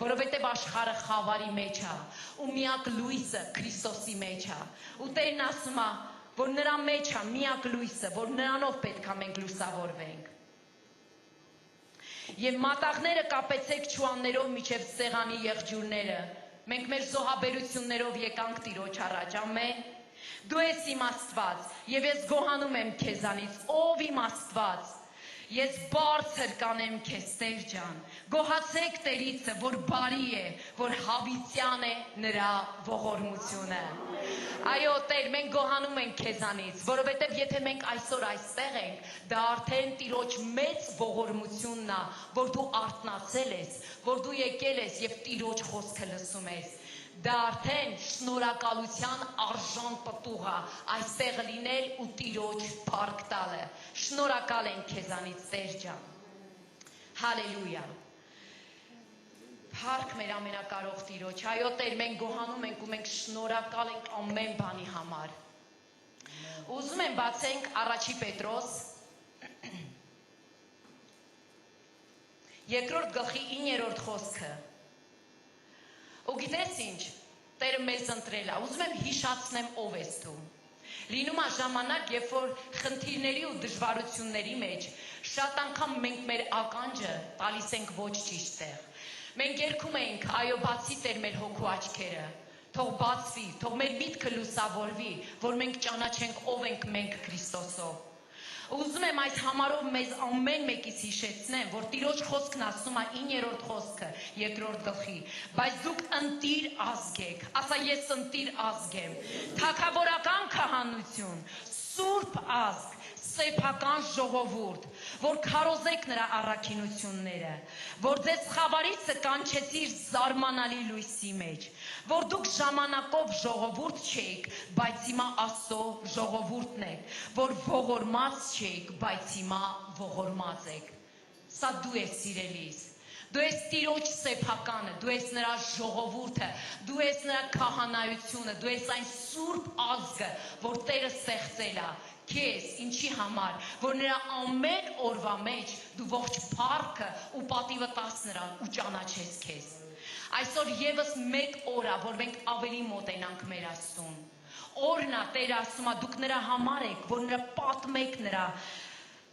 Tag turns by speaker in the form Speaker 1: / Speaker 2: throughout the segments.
Speaker 1: որովհետև աշխարհը խավարի մեջ է, ու միակ լույսը Քրիստոսի մեջ է։ Ու Տերն ասում է, որ նրա մեջ է միակ լույսը, որ նրանով պետք է մենք լուսավորվենք։ Եվ մատաղները կապեցեք չուաններով միջև սեղանի եղջյուրները։ Մենք մեր զոհաբերություններով եկանք Տիրոջ առաջ, ամեն։ Դու ես իմ Աստված, եւ ես գոհանում եմ քեզանից, ով իմ Աստված։ Ես բարձր կանեմ քեզ, Տեր ջան, գոհացեք Տերիցը, որ բարի է, որ հավիտյան է նրա ողորմությունը։ Այո, Տեր, մենք գոհանում ենք քեզանից, որովհետև եթե մենք այսօր այստեղ ենք, դա արդեն Տիրոջ մեծ ողորմությունն է, որ դու արթնացել ես, որ դու եկել ես եւ Տիրոջ խոսքը լսում ես։ Դա արդեն շնորհակալության արժան պտուղ է այստեղ լինել ու Տիրոջ փառք տալը։ Շնորհակալ ենք քեզանից, Տեր ջան։ Հալելույա։ Փառք մեր ամենակարող Տիրոջ։ Այո, Տեր, մենք գոհանում ենք ու մենք շնորհակալ ենք ամեն բանի համար։ Ուզում եմ բացենք Առաջի Պետրոս 2-րդ գլխի 9-րդ խոսքը։ Ու գիտես ինչ, Տերը մեզ ընտրել է, ուզում եմ հիշացնեմ ով ես դու։ Լինում է ժամանակ, երբ որ խնդիրների ու դժվարությունների մեջ շատ անգամ մենք մեր ականջը տալիս ենք ոչ ճիշտ տեղ։ Մենք երգում ենք, այո, բացի Տեր մեր հոգու աչքերը, թող բացվի, թող մեր միտքը լուսավորվի, որ մենք ճանաչենք ով ենք մենք Քրիստոսով։ Ուզում եմ այս համարով մեզ ամեն մեկից հիշեցնեմ, որ Տիրոջ խոսքն ասում է 9-րդ խոսքը 2-րդ գլխի, բայց դուք ընտիր ազգ եք, ասա ես ընտիր ազգ եմ, թագավորական քահանություն, սուրբ ազգ, սեփական ժողովուրդ, որ քարոզեք նրա առաքինությունները, որ ձեզ խավարիցը կանչեցիր զարմանալի լույսի մեջ, որ դուք ժամանակով ժողովուրդ չեք, բայց հիմա Աստծո ժողովուրդն եք, որ ողորմած չեք, բայց հիմա ողորմած եք։ Սա դու ես սիրելիս։ Դու ես Տիրոջ սեփականը, դու ես նրա ժողովուրդը, դու ես նրա քահանայությունը, դու ես այն սուրբ ազգը, որ Տերը ստեղծել է քեզ, ինչի համար, որ նրա ամեն օրվա մեջ դու ողջ փառքը ու պատիվը տաս նրան ու ճանաչես քեզ։ Այսօր եւս մեկ օր է, որ մենք ավելի մոտենանք մեր Աստծուն։ Օրն է, Տերը ասում է, դուք նրա համար եք, որ նրա պատմեք նրա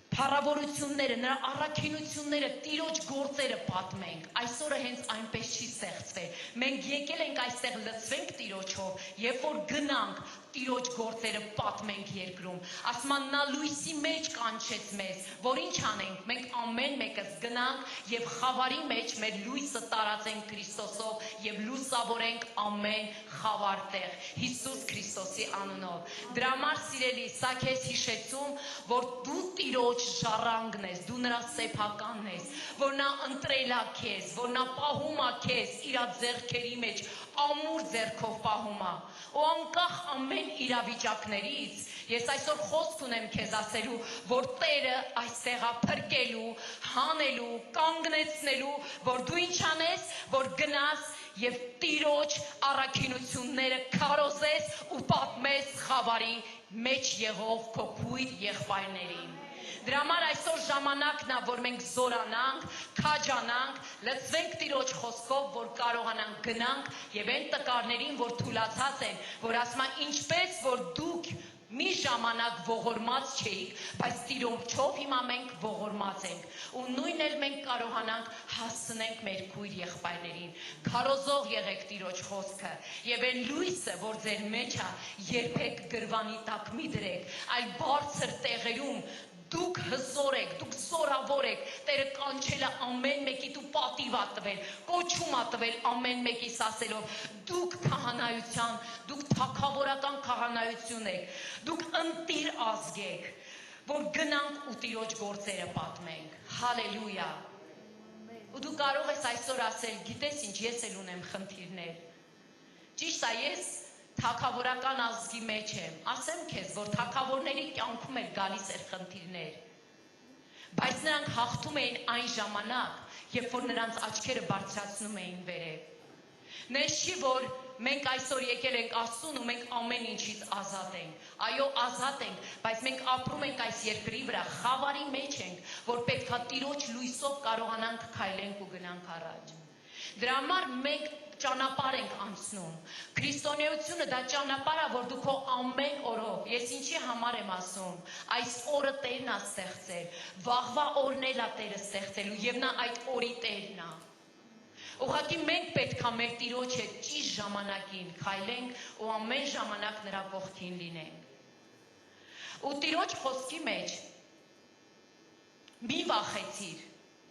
Speaker 1: փառավորությունները, նրա առաքինությունները, Տիրոջ գործերը պատմենք։ Այսօրը հենց այնպես չի ստեղծվել։ Մենք եկել ենք այստեղ լցվենք Տիրոջով, երբ որ գնանք Տիրոջ գործերը պատմենք երկրում։ Ասում են նա լույսի մեջ կանչեց մեզ, որ ինչ անենք, մենք ամեն մեկս գնանք եւ խավարի մեջ մեր լույսը տարածենք Քրիստոսով եւ լուսավորենք ամեն խավար տեղ Հիսուս Քրիստոսի անունով։ Դրա համար սիրելի, սա քեզ հիշեցում, որ դու Տիրոջ ժառանգն ես, դու նրա սեփականն ես, որ նա ընտրել է քեզ, որ նա պահում է քեզ իր ձեռքերի մեջ, ամուր ձեռքով պահում է։ Ու անկախ ամեն իրավիճակներից ես այսօր խոսք ունեմ քեզ ասելու, որ Տերը այստեղ է փրկելու, հանելու, կանգնեցնելու, որ դու ինչ անես, որ գնաս եւ Տիրոջ առաքինությունները քարոզես ու պատմես խավարի մեջ եղող քո քույր եղբայրներին։ Դրա համար այսօր ժամանակն է, որ մենք զորանանք, քաջանանք, լցվենք Տիրոջ խոսքով, որ կարողանանք գնանք եւ այն տկարներին, որ թուլացած են, որ ասում են ինչպես որ դուք մի ժամանակ ողորմած չէիք, բայց Տիրոջով հիմա մենք ողորմած ենք։ Ու նույնն էլ մենք կարողանանք հասցնենք մեր քույր եղբայրներին։ Քարոզող եղեք Տիրոջ խոսքը եւ այն լույսը, որ ձեր մեջ է, երբեք գրվանի տակ մի դրեք, այլ բարձր տեղերում դուք հզոր եք, դուք զորավոր եք, Տերը կանչել է ամեն մեկի դու պատիվ ա տվել, կոչում ա տվել ամեն մեկիս ասելով, դուք քահանայության, դուք թագավորական քահանայություն եք, դուք ընտիր ազգ եք, որ գնանք ու Տիրոջ գործերը պատմենք։ Հալելույա։ Ու դու կարող ես այսօր ասել, գիտես ինչ, ես էլ ունեմ խնդիրներ։ Ճիշտ է, ես թագավորական ազգի մեջ եմ, ասեմ քեզ, որ թագավորների կյանքում էլ գալիս էր խնդիրներ, բայց նրանք հաղթում էին այն ժամանակ, երբ որ նրանց աչքերը բարձրացնում էին վերև։ Նես չի, որ մենք այսօր եկել ենք Աստծուն ու մենք ամեն ինչից ազատ ենք։ Այո, ազատ ենք, բայց մենք ապրում ենք այս երկրի վրա, խավարի մեջ ենք, որ պետքա Տիրոջ լույսով կարողանանք քայլենք ու գնանք առաջ։ Դրա համար մենք ճանապարհ ենք անցնում։ Քրիստոնեությունը դա ճանապարհ է, որ դու քո ամեն օրով, ես ինչի համար եմ ասում, այս օրը Տերն է ստեղծել, վաղվա օրն էլ է Տերը ստեղծելու եւ նա այդ օրի Տերն է։ Ուղղակի մենք պետք է մեր Տիրոջ հետ ճիշտ ժամանակին քայլենք ու ամեն ժամանակ նրա կողքին լինենք։ Ու Տիրոջ խոսքի մեջ մի վախեցիր,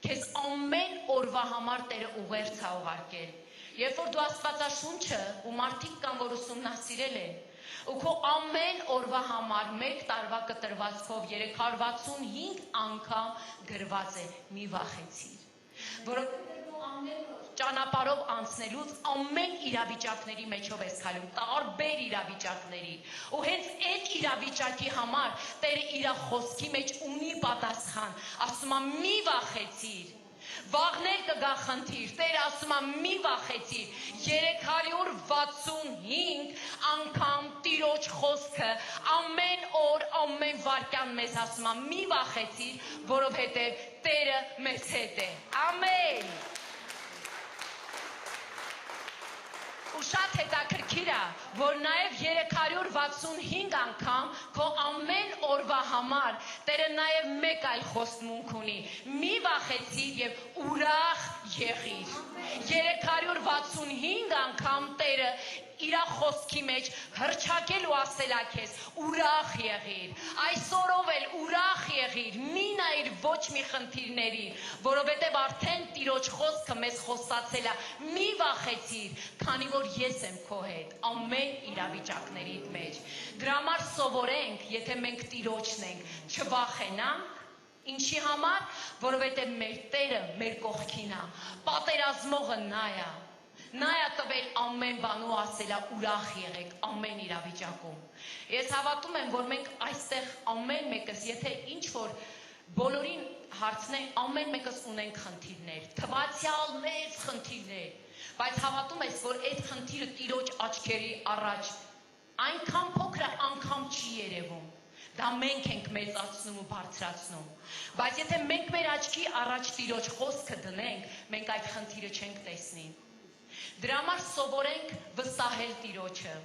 Speaker 1: քեզ ամեն օրվա համար Տերը ուղերձ է ուղարկել։ Երբ որ դու Աստվածաշունչը ու մարդիկ կան, որ ուսումնասիրել են, ու քո ամեն օրվա համար մեկ տարվա կտրվածքով 365 անգամ գրված է, մի վախեցիր, որովհետև դու ամեն օր ճանապարհով անցնելուց ամեն իրավիճակների մեջով ես քայլում, տարբեր իրավիճակների, ու հենց այդ իրավիճակի համար Տերը իր խոսքի մեջ ունի պատասխան, ասում է մի վախեցիր, վաղներ կգա խնդիր, Տերը ասում է մի վախեցիր, 365 անգամ Տիրոջ խոսքը ամեն օր, ամեն վայրկյան մեզ ասում է մի վախեցիր, որովհետև Տերը մեզ հետ է, ամեն։ Ու շատ հետաքրքիր է, որ նաև 365 անգամ քո ամեն օրվա համար Տերը նաև մեկ այլ խոստմունք ունի, մի վախեցիր եւ ուրախ եղիր։ 365 անգամ Տերը իր խոսքի մեջ հռչակել ու ասել է քեզ ուրախ եղիր, այսօրով էլ ուրախ եղիր, մի նայիր ոչ մի խնդիրների, որովհետև արդեն Տիրոջ խոսքը մեզ խոստացել է, մի վախեցիր, քանի որ ես եմ քո հետ ամեն իրավիճակների մեջ։ Դրա համար սովորենք, եթե մենք Տիրոջն ենք, չվախենանք, ինչի համար, որովհետև մեր Տերը մեր կողքին է, պատերազմողը նա է։ Նա է տվել ամեն բան ու ասել է ուրախ եղեք ամեն իրավիճակում։ Ես հավատում եմ, որ մենք այստեղ ամեն մեկս, եթե ինչ որ բոլորին հարցնենք, ամեն մեկս ունենք խնդիրներ, թվացյալ մեծ խնդիրներ, բայց հավատում ես, որ այդ խնդիրը Տիրոջ աչքերի առաջ այնքան փոքր անգամ չի երևում։ Դա մենք ենք մեծացնում ու բարձրացնում։ Բայց եթե մենք մեր աչքի առաջ Տիրոջ խոսքը դնենք, մենք այդ խնդիրը չենք տեսնի։ Դրա համար սովորենք վստահել Տիրոջը։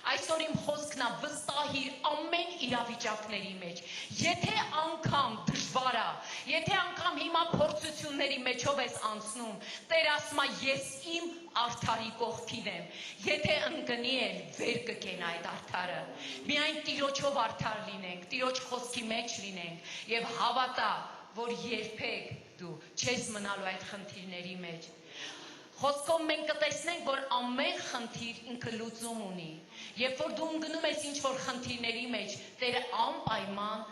Speaker 1: Այսօր իմ խոսքն է վստահիր ամեն իրավիճակների մեջ։ Եթե անգամ դժվար է, եթե անգամ հիմա փորձությունների մեջով ես անցնում, Տեր ասում է ես իմ արդարի կողքին եմ։ Եթե ընկնի էլ վեր կկենա այդ արդարը։ Միայն Տիրոջով արդար լինենք, Տիրոջ խոսքի մեջ լինենք եւ հավատա, որ երբեք դու չես մնալու այդ խնդիրների մեջ։ Խոսքով մենք կտեսնենք, որ ամեն խնդիր ինքը լուծում ունի։ Երբ որ դու ընկնում ես ինչ-որ խնդիրների մեջ, Տերը անպայման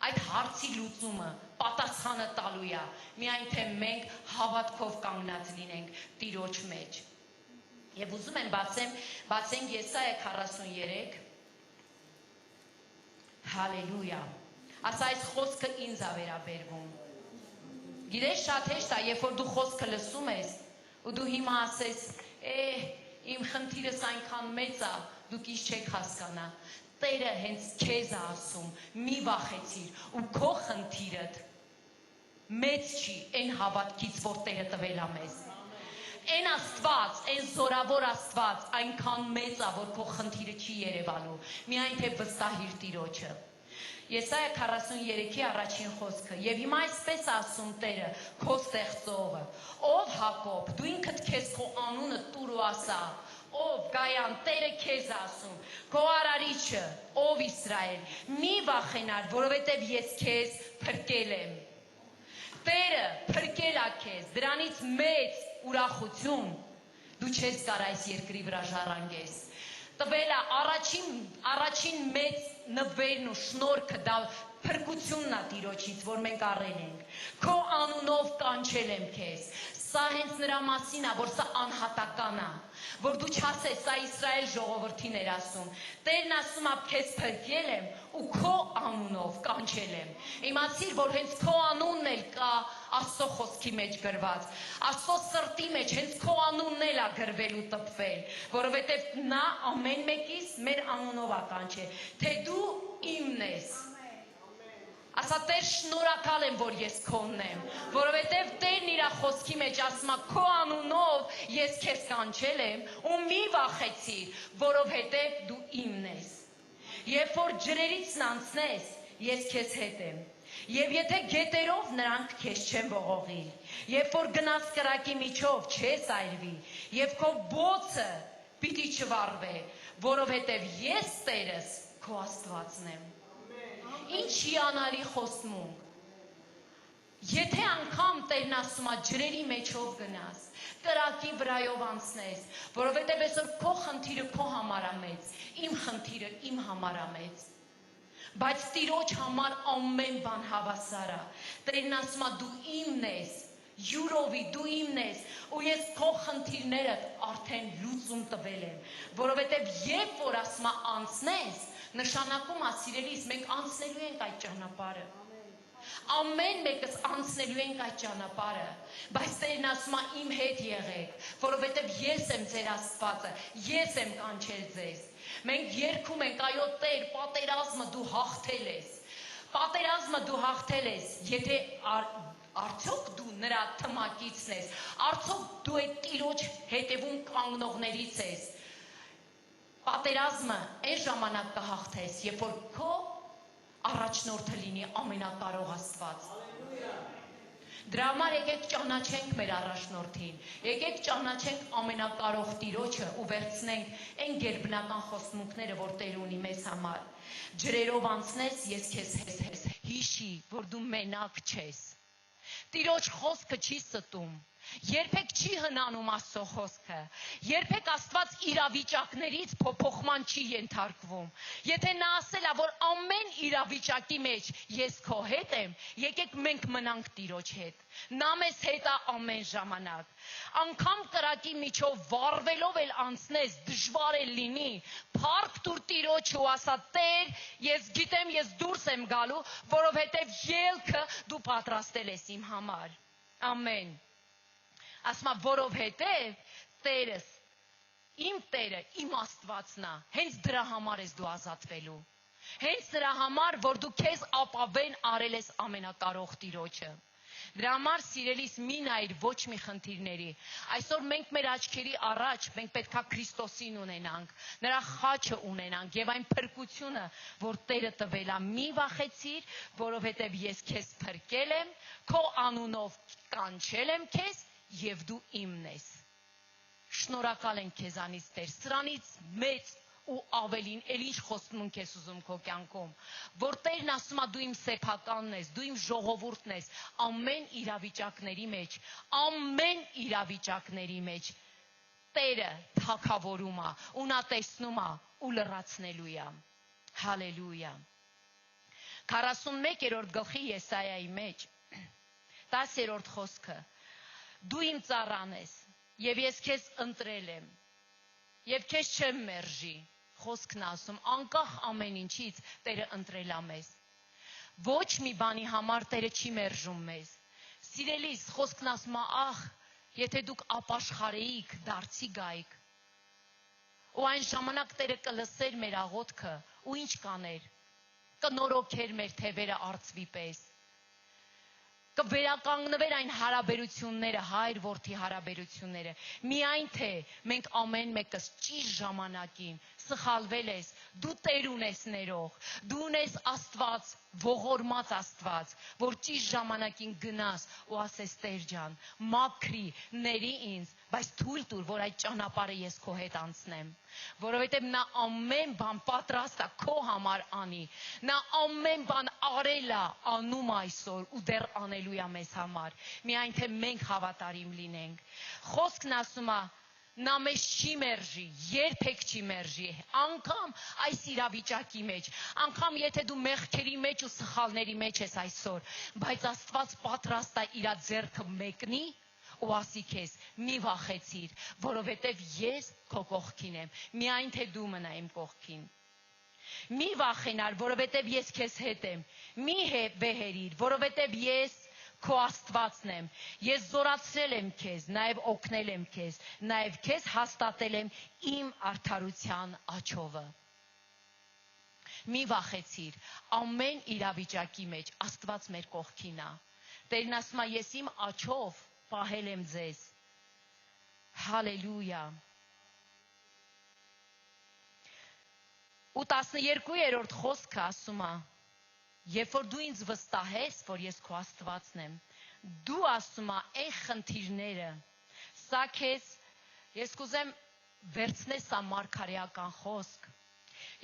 Speaker 1: այդ հարցի լուծումը, պատասխանը տալու է, միայն թե մենք հավատքով կանգնած լինենք Տիրոջ մեջ։ Եվ ուզում եմ բացենք Եսայա 43, հալելույա, ասա այս խոսքը ինձ է վերաբերվում։ Գիտես շատ հեշտ է, երբ որ դու խոսքը լսում ես, ու դու հիմա ասես, իմ խնդիրս այնքան մեծ է, դուք ինչ չեք հասկանա։ Տերը հենց քեզ է ասում, մի վախեցիր, ու քո խնդիրդ մեծ չի այն հավատքից, որ Տերը տվել է մեզ։ Այն Աստված, այն զորավոր Աստված այնքան մեծ է, որ քո խնդիրը չի երևալու, միայն թե վստահիր Տիրոջը։ Եսայա 43-ի առաջին խոսքը, եւ հիմա այսպես ասում Տերը, քո ստեղծողը, ով Հակոբ, դու ինքդ քեզ քո անունը տուր ու ասա, ով Գայան, Տերը քեզ ասում, քո արարիչը, ով Իսրայել, մի վախենար, որովհետև ես քեզ փրկել եմ։ Տերը փրկել է քեզ, դրանից մեծ ուրախություն դու չես կարող այս երկրի վրա ժառանգես։ Տվել է առաջին մեծ նվերն ու շնորհքը դա փրկությունն է Տիրոջից, որ մենք առել ենք։ Քո անունով կանչել եմ քեզ։ Սա հենց նրա մասին է, որ սա անհատական է, որ դու չասես, սա Իսրայել ժողովրդին էր ասում։ Տերն ասում է, քեզ փրկել եմ ու քո անունով կանչել եմ։ Իմացիր, որ հենց քո անունն էլ կա Աստծո խոսքի մեջ գրված, Աստծո սրտի մեջ հենց քո անունն էլ է գրվել ու տպվել, որովհետև նա ամեն մեկից մեր անունով է կանչել, թե դու իմն ես։ Ասա Տեր շնորհակալ եմ, որ ես քոնն եմ, որովհետև Տերն իր խոսքի մեջ ասում է քո անունով ես քեզ կանչել եմ ու մի վախեցիր, որովհետև դու իմն ես։ Երբ որ ջրերից անցնես, ես քեզ հետ եմ։ Եվ եթե գետերով նրանք քեզ չեն ողողի, երբ որ գնաս կրակի միջով չես այրվի, եւ քո բոցը պիտի չվառվի, որովհետև ես Տերս քո Աստվածն եմ։ Ինչ հիանալի խոստմունք։ Եթե անգամ Տերն ասում է ջրերի մեջով գնաս, կրակի վրայով անցնես, որովհետև այսօր քո խնդիրը քո համար է մեծ, իմ խնդիրը իմ համար է մեծ։ Բայց Տիրոջ համար ամեն բան հավասար է։ Տերն ասում է դու իմն ես, յուրովի դու իմն ես, ու ես քո խնդիրներդ արդեն լուծում տվել եմ, որովհետև երբ որ ասում է անցնես, նշանակում է սիրելիս, մենք անցնելու ենք այդ ճանապարհը։ Ամեն մեկս անցնելու ենք այդ ճանապարհը, բայց Տերն ասում է իմ հետ եղեք, որովհետև ես եմ ձեր Աստվածը, ես եմ կանչել ձեզ։ Մենք երգում ենք, այո Տեր, պատերազմը դու հաղթել ես։ Պատերազմը դու հաղթել ես, եթե արդյոք դու նրա թմակիցն ես, արդյոք դու այդ Տիրոջ հետևում կանգնողներից ես։ Պատերազմը այն ժամանակ կհաղթես, երբ որ քո առաջնորդը լինի ամենակարող Աստված։ Դրա համար եկեք ճանաչենք մեր առաջնորդին, եկեք ճանաչենք ամենակարող Տիրոջը ու վերցնենք այն գերբնական խոստմունքները, որ Տեր ունի մեզ համար։ Ջրերով անցնես, ես քեզ հետ հիշի, որ դու մենակ չես։ Տիրոջ խոսքը չի ստում։ Երբեք չի հնանում Աստծո խոսքը, երբեք Աստված իրավիճակներից փոփոխման չի ենթարկվում։ Եթե նա ասել է, որ ամեն իրավիճակի մեջ ես քո հետ եմ, եկեք մենք մնանք Տիրոջ հետ։ Նա մեզ հետ է ամեն ժամանակ։ Անկամ կրակի միջով վառվելով էլ անցնես, դժվար էլ լինի, փառք տուր Տիրոջը ու ասա Տեր, ես գիտեմ, ես դուրս եմ գալու, որովհետև ելքը դու պատրաստել ես իմ համար։ Ամեն։ Ասма որովհետև Տերս, իմ Տերը, իմ Աստվածն է, հենց դրա համար ես դու ազատվելու, հենց դրա համար, որ դու քեզ ապավեն արել ես ամենակարող Տիրոջը։ Դրա համար սիրելիս մի նայր ոչ մի խնդիրների, այսօր մենք մեր աչքերի առաջ, մենք պետքա Քրիստոսին ունենանք, նրա խաչը ունենանք և այն փրկությունը, որ Տերը տվել է, մի վախեցիր, որովհետև ես քեզ փրկել եմ, քո անունով կանչել եմ քեզ, և դու իմն ես։ Շնորհակալ ենք քեզանից Տեր, սրանից մեծ ու ավելին էլ ինչ խոստմունք ես ուզում քո կյանքում, որ Տերն ասում է դու իմ սեփականն ես, դու իմ ժողովուրդն ես, ամեն իրավիճակների մեջ Տերը թագավորում է, ու նա տեսնում է ու լրացնելու է։ Հալելույա։ 41-րդ գլխի Եսայայի մեջ 10-րդ խոսքը. Դու իմ ծառան ես, և ես քեզ ընտրել եմ, և քեզ չեմ մերժի, խոսքն ասում, անկախ ամեն ինչից Տերը ընտրել է մեզ։ Ոչ մի բանի համար Տերը չի մերժում մեզ։ Սիրելիս, խոսքն ասում է, ախ, եթե դուք ապաշխարեիք, դարձի գայիք։ Ու այն ժամանակ Տերը կլսեր մեր աղոթքը, ու ինչ կաներ, կնորոգեր մեր թևերը արծվի պես։ Կվերականգնվեր այն հարաբերությունները, հայր-որդի հարաբերությունները, միայն թե մենք ամեն մեկս ճիշտ ժամանակին սխալվել ես, դու Տեր ունես ներող, դու ունես Աստված, ողորմած Աստված, որ ճիշտ ժամանակին գնաս ու ասես Տեր ջան, մաքրի, ների ինձ, բայց թույլ տուր, որ այդ ճանապարհը ես քո հետ անցնեմ, որովհետև նա ամեն բան պատրաստ է քո համար անի, նա ամեն բան արել է, անում այսօր ու դեռ անելու է մեզ համար, միայն թե մենք հավատարիմ լինենք։ Խոսքն ասում է, նա մեզ չի մերժի, երբեք չի մերժի, անգամ այս իրավիճակի մեջ, անգամ եթե դու մեղքերի մեջ ու սխալների մեջ ես այսօր, բայց Աստված պատրաստ է իր ձեռքը մեկնի ու ասի քեզ, մի վախեցիր, որովհետև ես քո կողքին եմ, միայն թե դու մնա իմ կողքին։ Մի վախենար, որովհետև ես քեզ հետ եմ, մի վեհերիր, որովհետև ես քո Աստվածն եմ, ես զորացրել եմ քեզ, նաև օգնել եմ քեզ, նաև քեզ հաստատել եմ իմ արդարության աջովը։ Մի վախեցիր, ամեն իրավիճակի մեջ Աստված մեր կողքին է։ Տերն ասում է, ես իմ աջով պահել եմ ձեզ։ Հալելույա։ Ու 12-րդ խոսքը ասում է. երբ որ դու ինձ վստահես, որ ես քո Աստվածն եմ, դու ասում է այն խնդիրները, սա քեզ, ես կուզեմ վերցնես սա մարգարեական խոսք,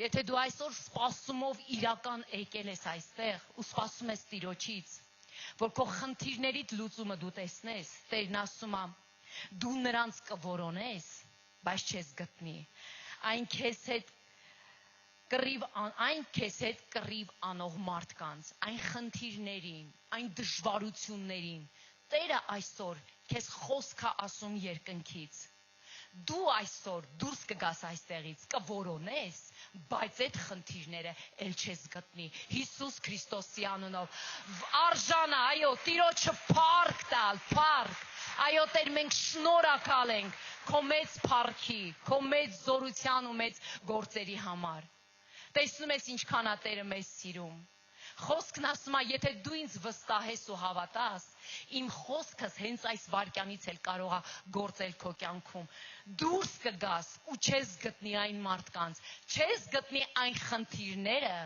Speaker 1: եթե դու այսօր սպասումով իրական եկել ես այստեղ ու սպասում ես Տիրոջից, որ քո խնդիրներիդ լուծումը դու տեսնես, Տերն ասում է, դու նրանց կորոնես, բայց չես գտնի, այն քեզ հետ կռիվ անող մարդկանց, այն խնդիրներին, այն դժվարություններին, Տերը այսօր քեզ խոսք է ասում երկնքից, դու այսօր դուրս կգաս այստեղից, կորոնես, բայց այդ խնդիրները էլ չես գտնի, Հիսուս Քրիստոսի անունով, արժան է, այո, Տիրոջը փառք տալ, փառք, այո, Տեր, մենք շնորհակալ ենք քո մեծ փառքի, քո մեծ զորության ու մեծ գործերի համար, տեսնում ես ինչքան է Տերը մեզ սիրում, խոսքն ասում է, եթե դու ինձ վստահես ու հավատաս, իմ խոսքս հենց այս վարքյանից էլ կարող է գործել քո կյանքում, դուրս կգաս ու չես գտնի այն մարդկանց, չես գտնի այն խնդիրները,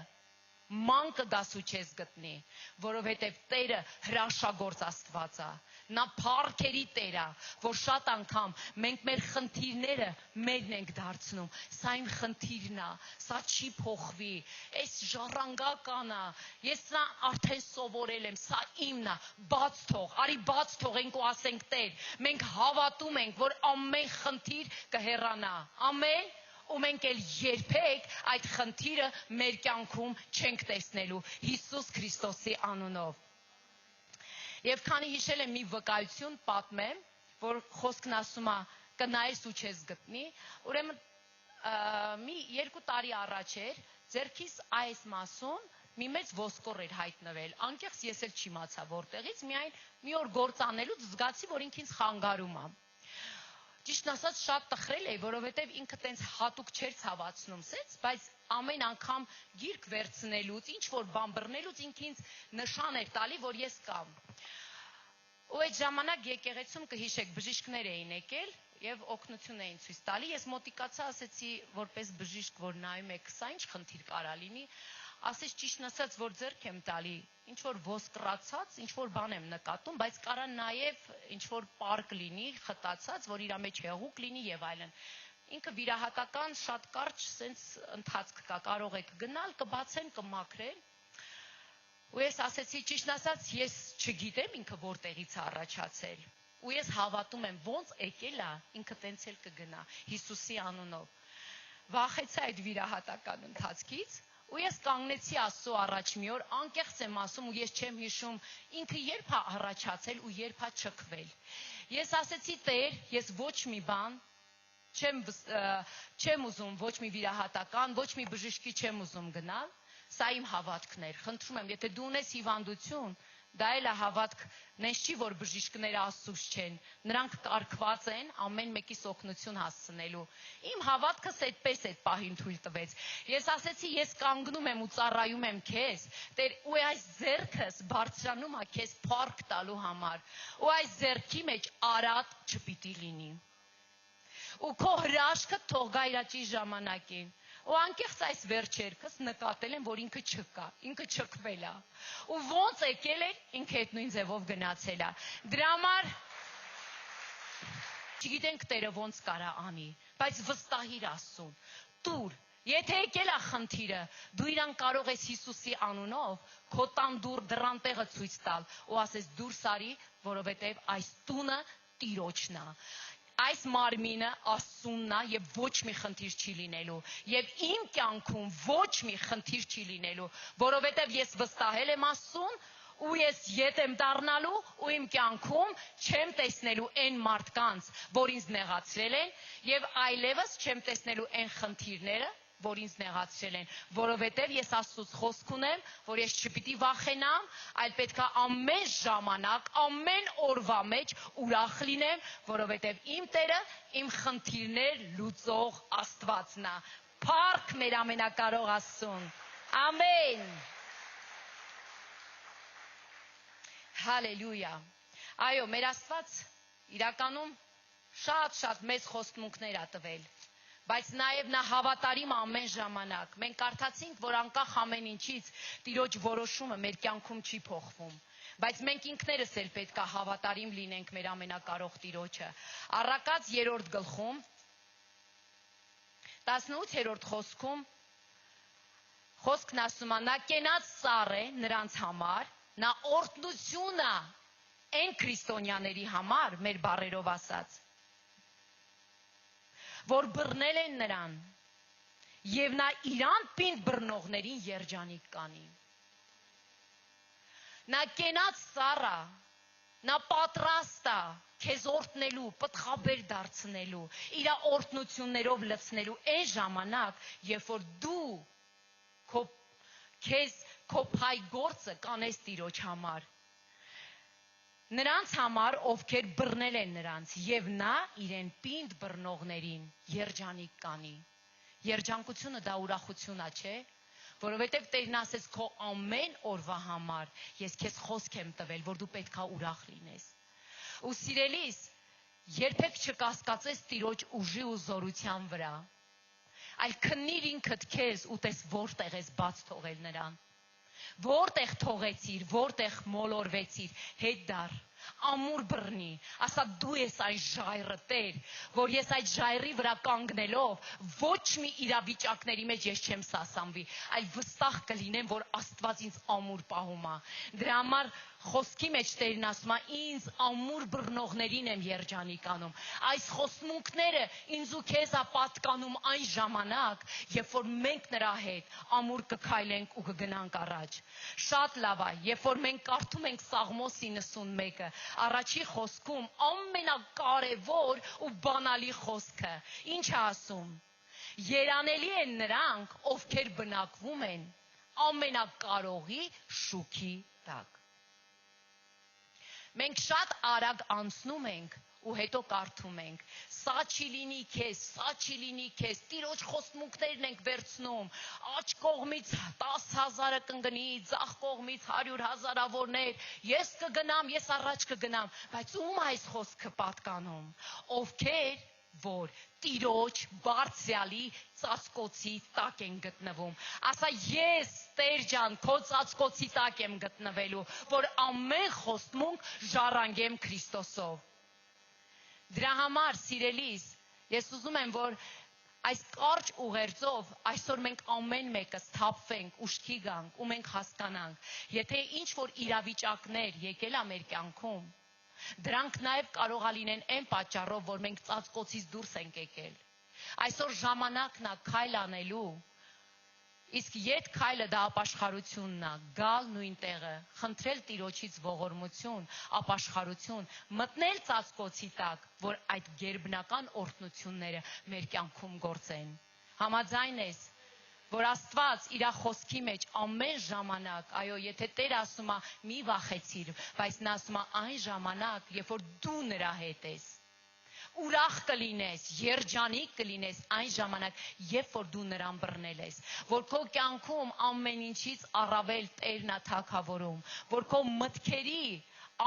Speaker 1: ման կգաս ու չես գտնի, որովհետև Տերը հրաշագործ Աստված է, նա փառքերի Տեր է, որ շատ անգամ մենք մեր խնդիրները մերն ենք դարձնում, սա իմ խնդիրն է, սա չի փոխվի, այս ժառանգական է, ես սա արդեն սովորել եմ, սա իմն է, բաց թող, արի բաց թողենք ու ասենք Տեր, մենք հավատում ենք, որ ամեն խնդիր կհեռանա, ամեն, ու մենք էլ երբեք այդ խնդիրը մեր կյանքում չենք տեսնելու Հիսուս Քրիստոսի անունով։ Եվ քանի հիշել եմ մի վկայություն պատմեմ, որ խոսքն ասում է կնայես ու չես գտնի, ուրեմն մի 2 տարի առաջ էր, ձեռքիս այս մասում մի մեծ ոսկոր էր հայտնվել, անկեղծ ես էլ չիմացա որտեղից, միայն մի օր գործ անելուց զգացի, որ ինքն ինձ խանգարում է։ Ճիշտն ասած շատ տխրել էի, որովհետև ինքը տենց հատուկ չէր ցավացնում սենց, բայց ամեն անգամ գիրք վերցնելուց, ինչ որ բան բռնելուց ինքը ինձ նշան էր տալի, որ ես կամ։ Ու այդ ժամանակ եկեղեցում կհիշեք, բժիշկներ էին եկել եւ օգնություն էին ցույց տալի, ես մոտիկացա, ասեցի, որպես բժիշկ, որ նայում եք, սա ինչ խնդիր կարա լինի, ասեց ճիշտն ասած, որ ձեռք եմ տալի, ինչ որ ոսկրացած, ինչ որ բան եմ նկատում, բայց կարա նաև ինչ որ պարկ լինի, խտացած, որ իր մեջ հեղուկ լինի եւ այլն։ Ինքը վիրահատական շատ կարճ սենց ընթացք կա, կարող եք գնալ, կբացեն, կմաքրեն։ Ու ես ասեցի, ճիշտն ասած, ես չգիտեմ ինքը որտեղից է առաջացել։ Ու ես հավատում եմ, ոնց եկել է, ինքը տենց էլ կգնա Հիսուսի անունով։ Վախեցա այդ վիրահատական ընթացքից։ Ու ես կանգնեցի Աստծո առաջ մի օր, անկեղծ եմ ասում ու ես չեմ հիշում ինքը երբ է առաջացել ու երբ է չքվել։ Ես ասեցի Տեր, ես ոչ մի բան չեմ ուզում, ոչ մի վիրահատական, ոչ մի բժշկի չեմ ուզում գնալ, սա իմ հավատքն էր։ Խնդրում եմ, եթե դու ունես հիվանդություն, դա էլ է հավատք, նենց չի, որ բժիշկները Աստծուց չեն, նրանք կարգված են ամեն մեկիս օգնություն հասցնելու։ Իմ հավատքս այդպես այդ պահին թույլ տվեց։ Ես ասեցի, ես կանգնում եմ ու ծառայում եմ քեզ, Տեր, ու այս ձեռքս բարձրանում է քեզ փառք տալու համար, ու այս ձեռքի մեջ արատ չպիտի լինի։ Ու քո հրաշքը թող գա իր ճիշտ ժամանակին։ Ու անկեղծ այս վերջերքս նկատել եմ, որ ինքը չկա, ինքը չքվել է։ Ու ոնց եկել էր, ինքը այդ նույն ձևով գնացել է։ Դրա համար չգիտենք Տերը ոնց կարա անի, բայց վստահիր Աստծուն։ Տուր, եթե եկել է խնդիրը, դու իրան կարող ես Հիսուսի անունով քո տան դռան տեղը ցույց տալ ու ասես դուրս արի, որովհետև այս տունը Տիրոջն է։ Այս մարմինը Աստծունն է եւ ոչ մի խնդիր չի լինելու եւ իմ կյանքում ոչ մի խնդիր չի լինելու, որովհետեւ ես վստահել եմ Աստծուն ու ես ետ եմ դառնալու ու իմ կյանքում չեմ տեսնելու այն մարդկանց, որ ինձ նեղացրել են եւ այլևս չեմ տեսնելու այն խնդիրները, որ ինձ նեղացրել են, որովհետև ես Աստծուց խոսք ունեմ, որ ես չպիտի վախենամ, այլ պետք է ամեն ժամանակ, ամեն օրվա մեջ ուրախ լինեմ, որովհետև իմ Տերը իմ խնդիրներ լուծող Աստվածն է։ Փառք մեր ամենակարող Աստծուն։ Ամեն։ Հալելույա։ Այո, մեր Աստված իրականում շատ մեծ խոստմունքներ ա տվել, բայց նաև նա հավատարիմ ամեն ժամանակ։ Մենք կարդացինք, որ անկախ ամեն ինչից Տիրոջ որոշումը մեր կյանքում չի փոխվում, բայց մենք ինքներս էլ պետք է հավատարիմ լինենք մեր ամենակարող Տիրոջը։ Առակաց 3-րդ գլխում 18-րդ խոսքում խոսքն ասում է, նա կենաց ծառ է նրանց համար, նա օրհնություն է այն քրիստոնյաների համար, մեր բառերով ասած, որ բռնել են նրան, եւ նա իրան պինդ բռնողներին երջանիկ կանի։ Նա կենաց ծառ է, նա պատրաստ է քեզ օրհնելու, պտղաբեր դարձնելու, իր օրհնություններով լցնելու այն ժամանակ, երբ որ դու քո փայ գործը կանես Տիրոջ համար։ Նրանց համար, ովքեր բռնել են նրանց, եւ նա իրեն պինդ բռնողներին երջանիկ կանի։ Երջանկությունը դա ուրախություն է, չէ՞։ Որովհետև Տերն ասեց քո ամեն օրվա համար ես քեզ խոսք եմ տվել, որ դու պետքա ուրախ լինես։ Ու սիրելիս, երբեք չկասկածես Տիրոջ ուժի ու զորության վրա, այլ քննիր ինքդ քեզ ու տես որտեղ ես բաց թողել նրան։ Որտեղ թողեցիր, որտեղ մոլորվեցիր, հետ դար, ամուր բռնի, ասա դու ես այն ժայռը Տեր, որ ես այդ ժայռի վրա կանգնելով ոչ մի իրավիճակների մեջ ես չեմ սասանվի, այլ վստահ կլինեմ, որ Աստված ինձ ամուր պահում է։ Դրա համար խոսքի մեջ Տերն ասում է, ինձ ամուր բռնողներին եմ երջանիկ անում։ Այս խոստմունքները ինձ ու քեզ է պատկանում այն ժամանակ, երբ որ մենք նրա հետ ամուր կքայլենք ու կգնանք առաջ։ Շատ լավ է, երբ որ մենք կարդում ենք Սաղմոս 91-ը, առաջի խոսքում ամենակարևոր ու բանալի խոսքը, ինչ է ասում։ Երանելի են նրանք, ովքեր բնակվում են ամենակարողի շուքի տակ։ Մենք շատ արագ անցնում ենք ու հետո կարդում ենք. սա չի լինի քեզ, սա չի լինի քեզ, Տիրոջ խոստմունքներն ենք վերցնում, աջ կողմից 10,000-ը կընկնի, ձախ կողմից 100,000-ավորներ, ես կգնամ, ես առաջ կգնամ, բայց ում այս խոսքը պատկանում, ովքեր որ Տիրոջ բարձրյալի ծածկոցի տակ են գտնվում։ Ասա ես Տեր ջան, քո ծածկոցի տակ եմ գտնվելու, որ ամեն խոստմունք ժառանգեմ Քրիստոսով։ Դրա համար, սիրելիս, ես ուզում եմ, որ այս կարճ ուղերձով այսօր մենք ամեն մեկը սթափվենք, ուշքի գանք ու մենք հասկանանք, եթե ինչ որ իրավիճակներ եկել է մեր կյանքում, դրանք նաև կարող է լինեն այն պատճառով, որ մենք ծածկոցից դուրս ենք եկել։ Այսօր ժամանակն է քայլ անելու, իսկ ետ քայլը դա ապաշխարությունն է, գալ նույն տեղը, խնդրել Տիրոջից ողորմություն, ապաշխարություն, մտնել ծածկոցի տակ, որ այդ գերբնական օրհնությունները մեր կյանքում գործեն։ Համաձայն ես, որ Աստված իր խոսքի մեջ ամեն ժամանակ, այո, եթե Տեր ասում է մի վախեցիր, բայց նա ասում է այն ժամանակ, երբ որ դու նրա հետ ես, ուրախ կլինես, երջանիկ կլինես այն ժամանակ, երբ որ դու նրան բռնել ես, որ քո կյանքում ամեն ինչից առավել Տերն է թագավորում, որ քո մտքերի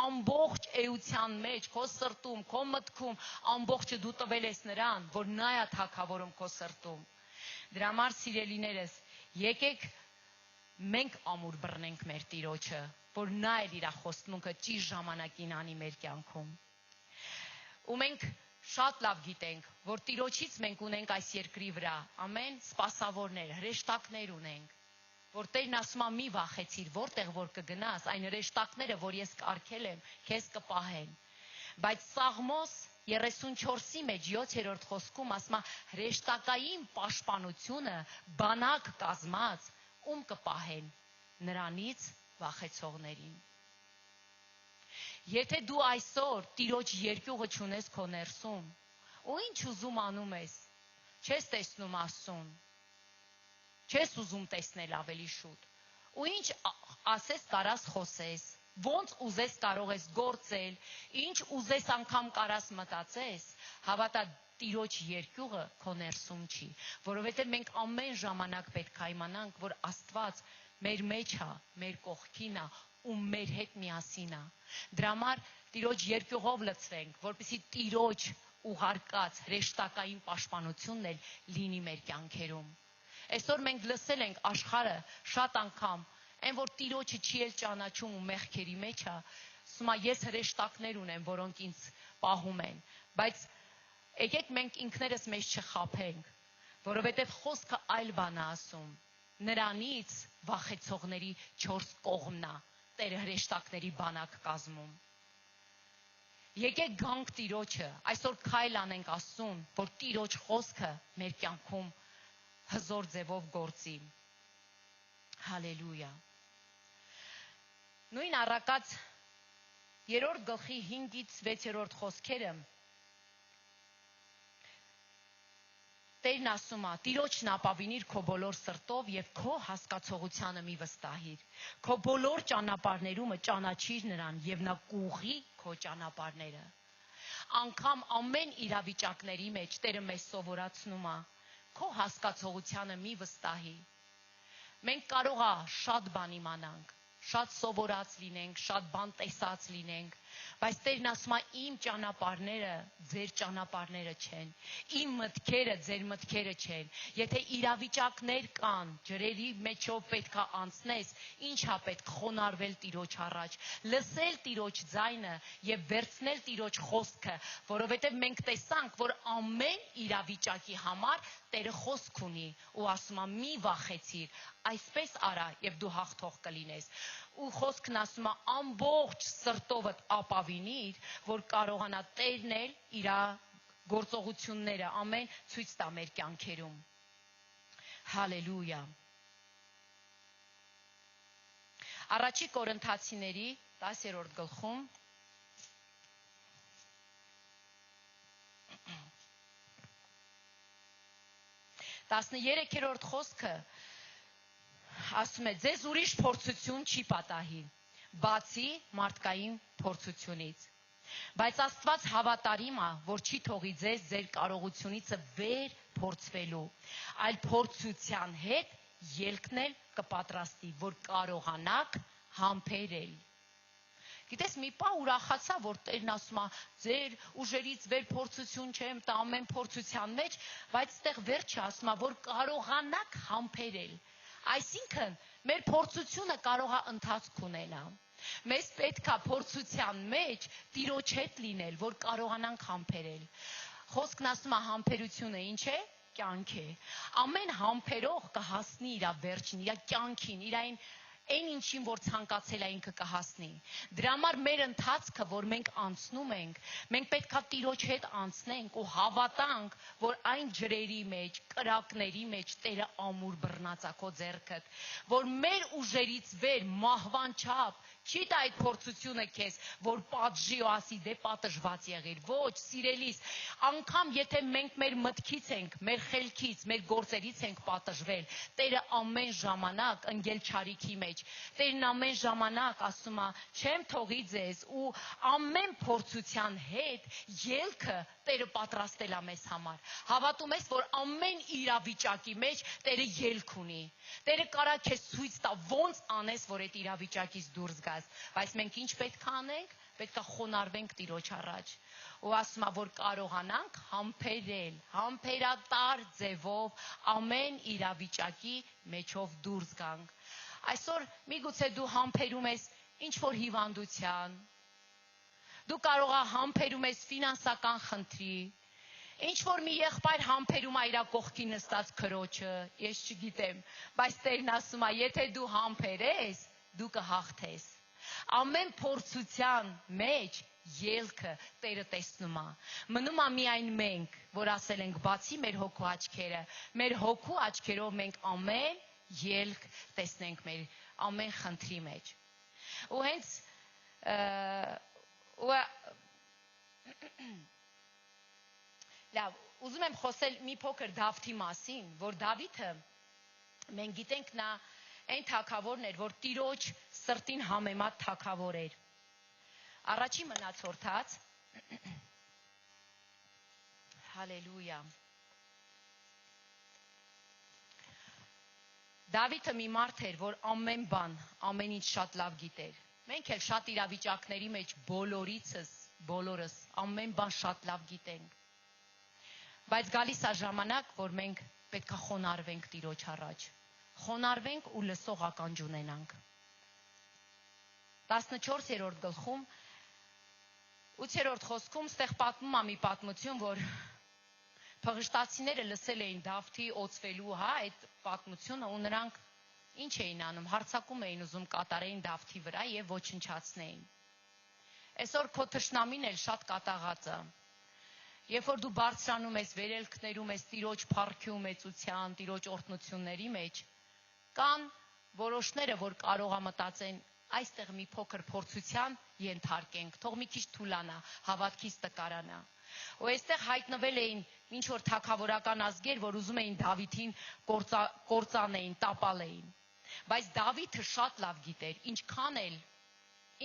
Speaker 1: ամբողջ էության մեջ, քո սրտում, քո մտքում ամբողջը դու տվել ես նրան, որ նա է թագավորում քո սրտում։ Դրա համար, սիրելիներս, եկեք մենք ամուր բռնենք մեր Տիրոջը, որ նա էլ իր խոստմունքը ճիշտ ժամանակին անի մեր կյանքում։ Ու մենք շատ լավ գիտենք, որ Տիրոջից մենք ունենք այս երկրի վրա, ամեն սպասավորներ, հրեշտակներ ունենք, որ Տերն ասում է մի վախեցիր, որտեղ որ կգնաս, այն հրեշտակները, որ ես կարգել եմ, քեզ կպահեն։ Բայց Սաղմոս 34-ի մեջ 7-րդ խոսքում ասում է հրեշտակային պաշտպանությունը բանակ կազմած ում կպահեն նրանից վախեցողներին։ Եթե դու այսօր Տիրոջ երկյուղը չունես քո ներսում, ու ինչ ուզում անում ես, չես տեսնում Աստծուն, չես ուզում տեսնել ավելի շուտ, ու ինչ ասես կարաս խոսես, ոնց ուզես կարող ես գործել, ինչ ուզես անգամ կարաս մտածես, հավատա Տիրոջ երկյուղը քո ներսում չի, որովհետև մենք ամեն ժամանակ պետք է իմանանք, որ Աստված մեր մեջ է, մեր կողքին է ու մեր հետ միասին է։ Դրա համար Տիրոջ երկյուղով լցվենք, որպեսզի Տիրոջ ուղարկած հրեշտակային պաշտպանությունն էլ լինի մեր կյանքերում։ Այսօր մենք լսել ենք աշխարհը շատ անգամ, այն որ Տիրոջը չի էլ ճանաչում ու մեղքերի մեջ է, ասում է ես հրեշտակներ ունեմ, որոնք ինձ պահում են, բայց եկեք մենք ինքներս մեզ չխաբենք, որովհետև խոսքը այլ բան է ասում։ Նրանից վախեցողների 4 կողմն է Տերը հրեշտակների բանակ կազմում։ Եկեք գանք Տիրոջը, այսօր քայլ անենք Աստծուն, որ Տիրոջ խոսքը մեր կյանքում հզոր ձևով գործի։ Հալելույա։ Նույն առակած 3 գլխի 5-ից 6-րդ խոսքերը Տերն ասում է. Տիրոջն ապավինիր քո բոլոր սրտով եւ քո հասկացողությանը մի վստահիր։ Քո բոլոր ճանապարհներումը ճանաչիր նրան եւ նա կուղղի քո ճանապարհները։ Անկամ ամեն իրավիճակների մեջ Տերը մեզ սովորացնում է. քո հասկացողությանը մի վստահի։ Մենք կարող է շատ բան իմանանք, շատ սովորած լինենք, շատ բան տեսած լինենք, բայց Տերն ասում է իմ ճանապարհները ձեր ճանապարհները չեն, իմ մտքերը ձեր մտքերը չեն։ Եթե իրավիճակներ կան, ջրերի մեջով պետք է անցնես, ինչա պետք խոնարհվել Տիրոջ առաջ, լսել Տիրոջ ձայնը եւ վերցնել Տիրոջ խոսքը, որովհետեւ մենք տեսանք, որ ամեն իրավիճակի համար Տերը խոսք ունի ու ասում է մի վախեցիր, այսպես արա եւ դու հաղթող կլինես։ Ու խոսքն ասում է ամբողջ սրտովդ ապավինիր, որ կարողանա Տերն էլ իր գործողությունները ամեն ցույց տա մեր կյանքերում։ Հալելույա։ Առաջի Կորինթացիների 10-րդ գլխում 13-րդ խոսքը ասում է ձեզ ուրիշ փորձություն չի պատահի, բացի մարդկային փորձությունից։ Բայց Աստված հավատարիմ է, որ չի թողի ձեզ ձեր կարողությունից վեր փորձվելու, այլ փորձության հետ ելքն էլ կպատրաստի, որ կարողանաք համբերել։ Գիտես, մի պահ ուրախացա, որ Տերն ասում է ձեր ուժերից վեր փորձություն չեմ տա ամեն փորձության մեջ, բայց այդտեղ վերջը ասում է, որ կարողանաք համբերել։ Այսինքն, մեր փորձությունը կարող է ընթացք ունենա։ Մեզ պետք է փորձության մեջ Տիրոջ հետ լինել, որ կարողանանք համբերել։ Խոսքն ասում է համբերությունը ինչ է։ Կյանք է։ Ամեն համբերող կհասնի իր վերջին, իր կյանքին, իր այն ինչին որ ցանկացել է ինքը կհասնի։ Դրա համար մեր ընթացքը, որ մենք անցնում ենք, մենք պետք է Տիրոջ հետ անցնենք ու հավատանք, որ այն ջրերի մեջ, կրակների մեջ Տերը ամուր բռնած է քո ձեռքդ, որ մեր ուժերից վեր մահվան չափ չի տա այդ փորձությունը քեզ, որ պատժի ու ասի դե պատժված եղիր։ Ոչ, սիրելիս, անգամ եթե մենք մեր մտքից ենք, մեր խելքից, մեր գործերից ենք պատժվել, Տերը ամեն ժամանակ ընկել չարիքի մեջ։ Տերն ամեն ժամանակ ասում է, չեմ թողի ձեզ ու ամեն փորձության հետ ելքը Տերը պատրաստել է մեզ համար։ Հավատում ես, որ ամեն իրավիճակի մեջ Տերը ելք ունի։ Տերը կարա քեզ ցույց տա ոնց անես, որ այդ իրավիճակից դուրս գաս, բայց մենք ինչ պետք է անենք։ Պետք է խոնարհվենք Տիրոջ առաջ։ Ու ասում է, որ կարողանանք համբերել, համբերատար ձևով ամեն իրավիճակի մեջով դուրս գանք։ Այսօր միգուցե դու համբերում ես ինչ որ հիվանդության, դու կարող ես համբերում ես ֆինանսական խնդրի, ինչ որ մի եղբայր համբերում է իր կողքի նստած քրոջը, ես չգիտեմ, բայց Տերն ասում է, եթե դու համբերես, դու կհաղթես։ Ամեն փորձության մեջ ելքը Տերը տեսնում է։ Մնում է միայն մենք, որ ասել ենք բացի մեր հոգու աչքերը, մեր հոգու աչքերով մենք ամեն ելք տեսնենք մեր ամեն խնդրի մեջ։ Ու հենց լավ, ուզում եմ խոսել մի փոքր Դավթի մասին, որ Դավիթը մենք գիտենք նա այն թագավորն էր, որ Տիրոջ սրտին համեմատ թագավոր էր։ Առաջի մնացորդած Հալելույա։ Դավիթը մի մարդ էր, որ ամեն բան, ամեն ինչ շատ լավ գիտեր։ Մենք էլ շատ իրավիճակների մեջ բոլորս ամեն բան շատ լավ գիտենք։ Բայց գալիս է ժամանակ, որ մենք պետք է խոնարհվենք Տիրոջ առաջ։ Խոնարհվենք ու լսող ականջ ունենանք։ 14-րդ գլխում 8-րդ խոսքում ստեղ պատմում է մի պատմություն, որ փղշտացիները լսել էին Դավթի օծվելու, այդ պատմությունը ու նրանք ինչ էին անում, հարձակում էին ուզում կատարեին Դավթի վրա եւ ոչնչացնեին։ Այսօր քո թշնամին էլ շատ կատաղած է։ Երբ որ դու բարձրանում ես վերելքներում ես Տիրոջ փառքի ու մեծության, Տիրոջ օրհնությունների մեջ, կան որոշները, որ կարող է մտածեն, այստեղ մի փոքր փորձության ենթարկենք, թող մի քիչ թուլանա, հավատքից տկարանա։ Ու այստեղ հայտնվել էին ինչ որ թագավորական ազգեր, որ ուզում էին Դավիթին կործանեին, տապալեին։ Բայց Դավիթը շատ լավ գիտեր, ինչքան էլ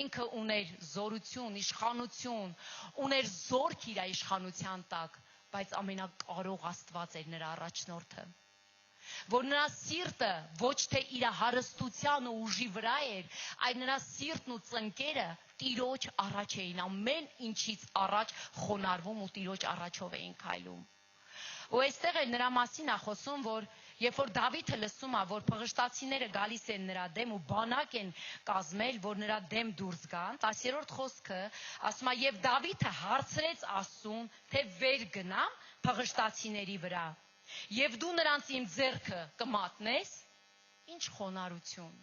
Speaker 1: ինքը ուներ զորություն, իշխանություն, ուներ զորք իր իշխանության տակ, բայց ամենակարող Աստված էր նրա առաջնորդը։ Որ նրա սիրտը ոչ թե իր հարստության ու ուժի վրա էր, այլ նրա սիրտն ու ծնկերը Տիրոջ առաջ էին, ամեն ինչից առաջ խոնարհվում ու Տիրոջ առաջով էին քայլում։ Ու այստեղ էլ նրա մասին է խոսում, որ երբ որ Դավիթը լսում է, որ փղշտացիները գալիս են նրա դեմ ու բանակ են կազմել, որ նրա դեմ դուրս գան, 10-րդ խոսքը ասում է, եւ Դավիթը հարցրեց Աստծուն, թե վեր գնամ փղշտացիների վրա, եւ դու նրանց իմ ձեռքը կմատնես, ինչ խոնարհություն։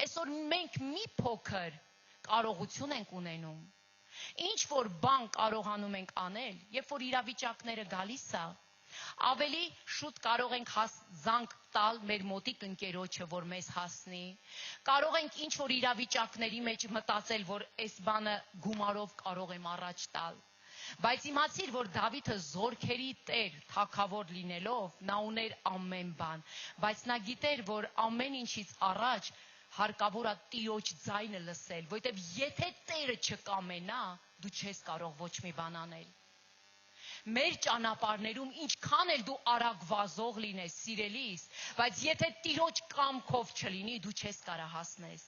Speaker 1: Այսօր մենք մի փոքր կարողություն ենք ունենում, ինչ որ բան կարողանում ենք անել, երբ որ իրավիճակները գալիս է, ավելի շուտ կարող ենք զանգ տալ մեր մոտիկ ընկերոջը, որ մեզ հասնի, կարող ենք ինչ որ իրավիճակների մեջ մտածել, որ այս բանը գումարով կարող եմ առաջ տալ, բայց իմացիր, որ Դավիթը զորքերի տեր, թագավոր լինելով, նա ուներ ամեն բան, բայց նա գիտեր, որ ամեն ինչից առաջ հարկավոր է Տիրոջ ձայնը լսել, որովհետև եթե Տերը չկամենա, դու չես կարող ոչ մի բան անել։ Մեր ճանապարհներում ինչքան էլ դու արագ վազող լինես, սիրելիս, բայց եթե Տիրոջ կամքով չլինի, դու չես կարող հասնես։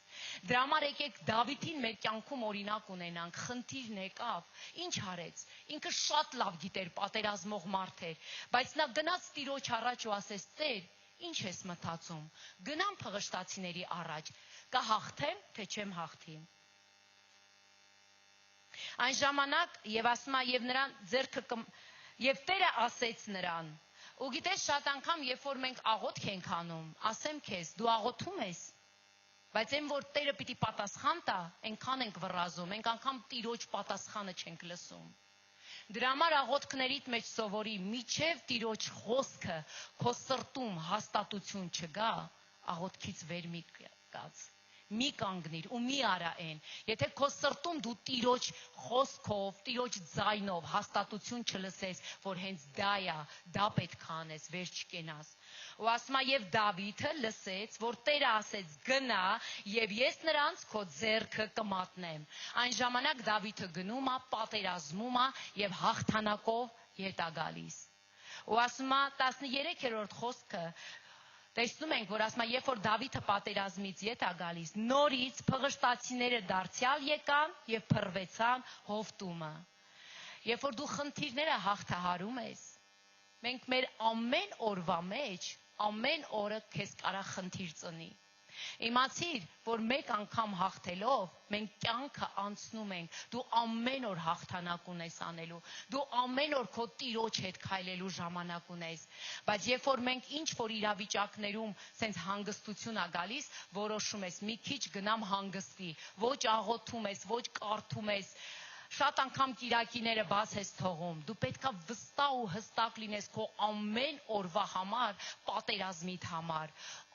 Speaker 1: Դրա համար եկեք Դավիթին մեր կյանքում օրինակ ունենանք, խնդիրն եկավ, ինչ արեց։ Ինքը շատ լավ գիտեր, պատերազմող մարդ էր, բայց նա գնաց Տիրոջ առաջ ու ասեց. Տեր, ինչ ես մտածում։ Գնամ փղշտացիների առաջ, կհաղթեմ, թե չեմ հաղթի։ Այն ժամանակ եւ ասում է եւ նրան ձեռքը եւ Տերը ասեց նրան։ Ու գիտես, շատ անգամ երբ որ մենք աղոթք ենք անում, ասեմ քեզ, դու աղոթում ես, բայց այն որ Տերը պիտի պատասխան տա, այնքան ենք վռազում, մենք անգամ Տիրոջ պատասխանը չենք լսում։ Դրա համար աղոթքներիդ մեջ սովորի, միչև Տիրոջ խոսքը քո սրտում հաստատություն չգա, աղոթքից վեր մի կաց։ Մի կանգնիր ու մի արա այն։ Եթե քո սրտում դու Տիրոջ խոսքով, Տիրոջ ձայնով հաստատություն չլսես, որ հենց դա է, դա պետք է անես, վեր չկենաս։ Ու ասում է եւ Դավիթը լսեց, որ Տերը ասեց գնա եւ ես նրանց քո ձեռքը կմատնեմ։ Այն ժամանակ Դավիթը գնում է, պատերազմում է եւ հաղթանակով ետ է գալիս։ Ու ասում է 13-րդ խոսքը տեսնում ենք, որ ասում է, երբ որ Դավիթը պատերազմից ետ է գալիս, նորից փղշտացիները դարձյալ եկան եւ փռվեցան Հովտումը։ Երբ որ դու խնդիրները հաղթահարում ես, մենք մեր ամեն օրվա մեջ, ամեն օրը քեզ կարա խնդիր ծնի։ Իմացիր, որ մեկ անգամ հաղթելով, մենք կյանքը անցնում ենք, դու ամեն օր հաղթանակ ունես անելու, դու ամեն օր քո Տիրոջ հետ քայլելու ժամանակ ունես, բայց երբ որ մենք ինչ որ իրավիճակներում սենց հանգստություն է գալիս, որոշում ես մի քիչ գնամ հանգստի, ոչ աղոթում ես, ոչ կարդում ես, շատ անգամ կիրակիները բաց ես թողում, դու պետքա վստահ ու հստակ լինես քո ամեն օրվա համար, պատերազմիդ համար,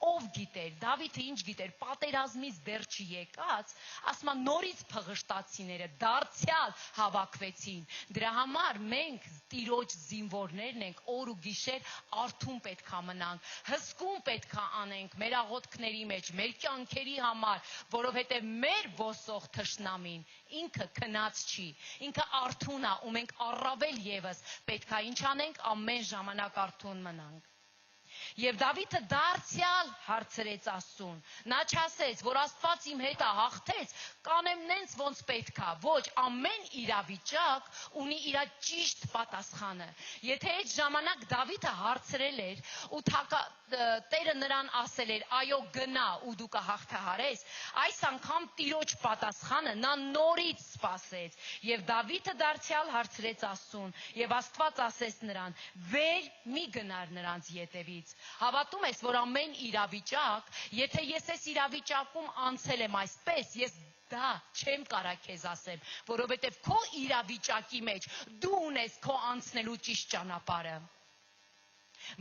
Speaker 1: ով գիտեր, Դավիթը ինչ գիտեր, պատերազմից դեռ չեկած, ասма նորից փղշտացիները դարձյալ հավաքվեցին։ Դրա համար մենք Տիրոջ զինվորներն ենք, օր ու գիշեր արթուն պետք է մնանք, հսկում պետք է անենք մեր աղոթքների մեջ, մեր կյանքերի համար, որովհետև մեր ոսող թշնամին ինքը քնած չի, ինքը արթուն է ու մենք առավել եւս պետք է ինչ անենք, ամեն ժամանակ արթուն մնանք։ Եվ Դավիթը դարձյալ հարցրեց Աստծուն։ Նա չասեց, որ Աստված իմ հետ է հաղթեց, կանեմ նենց ոնց պետք է։ Ոչ, ամեն իրավիճակ ունի իր ճիշտ պատասխանը։ Եթե այդ ժամանակ Դավիթը հարցրել էր ու Տերը նրան ասել էր, այո գնա ու դու կհաղթահարես, այս անգամ Տիրոջ պատասխանը նա նորից սպասեց։ Եվ Դավիթը դարձյալ հարցրեց Աստծուն, եւ Աստված ասեց նրան, վեր մի գնար նրանց ետևից։ Հավատում ես, որ ամեն իրավիճակ, եթե ես այս իրավիճակում անցել եմ այսպես, ես դա չեմ կարա քեզ ասեմ, որովհետև քո իրավիճակի մեջ դու ունես քո անցնելու ճիշտ ճանապարհը։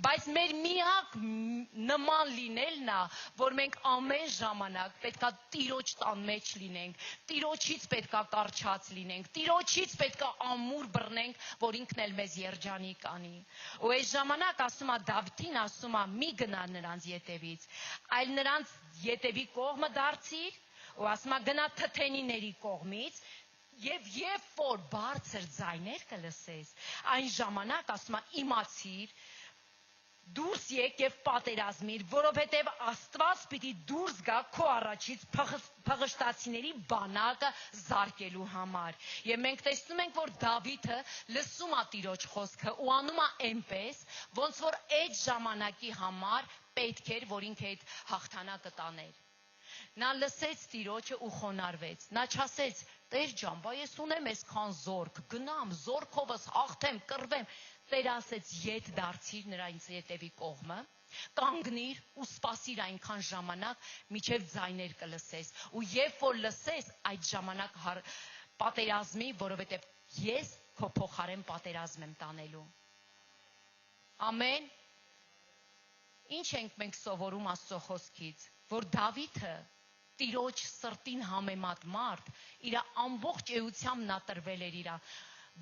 Speaker 1: Բայց մեր միակ նման լինելն է, որ մենք ամեն ժամանակ պետքա Տիրոջ տան մեջ լինենք, Տիրոջից պետքա կառչած լինենք, Տիրոջից պետքա ամուր բռնենք, որ ինքն էլ մեզ երջանիկ անի։ Ու այս ժամանակ ասում է Դավթին, ասում է մի գնա նրանց ետևից, այլ նրանց ետևի կողմը դարձիր, ու ասում է գնա թթենիների կողմից, եւ երբ որ բարձր ձայներ կլսես, այն ժամանակ ասում է իմացիր, դուրս եկ եւ պատերազմիր, որովհետեւ Աստված պիտի դուրս գա քո առաջից փղշտացիների բանակը զարկելու համար։ Եվ մենք տեսնում ենք, որ Դավիթը լսում է Տիրոջ խոսքը ու անում է այնպես, ոնց որ այդ ժամանակի համար պետք էր, որ ինքը այդ հաղթանակը տաներ։ Նա լսեց Տիրոջը ու խոնարհվեց։ Նա չասեց. Տեր ջան, բա ես ունեմ այսքան զորք, գնամ զորքովս հաղթեմ, կռվեմ։ Տերը ասեց, ետ դարձիր նրանց ետևի կողմը, կանգնիր ու սպասիր այնքան ժամանակ, մինչև ձայներ կլսես։ Ու երբ որ լսես, այդ ժամանակ պատերազմի, որովհետև ես քո փոխարեն պատերազմ եմ տանելու։ Ամեն։ Ինչ ենք մենք սովորում Աստծո խոսքից, որ Դավիթը Տիրոջ սրտին համեմատ մարդ, իր ամբողջ էությամբ նա տրվել էր իր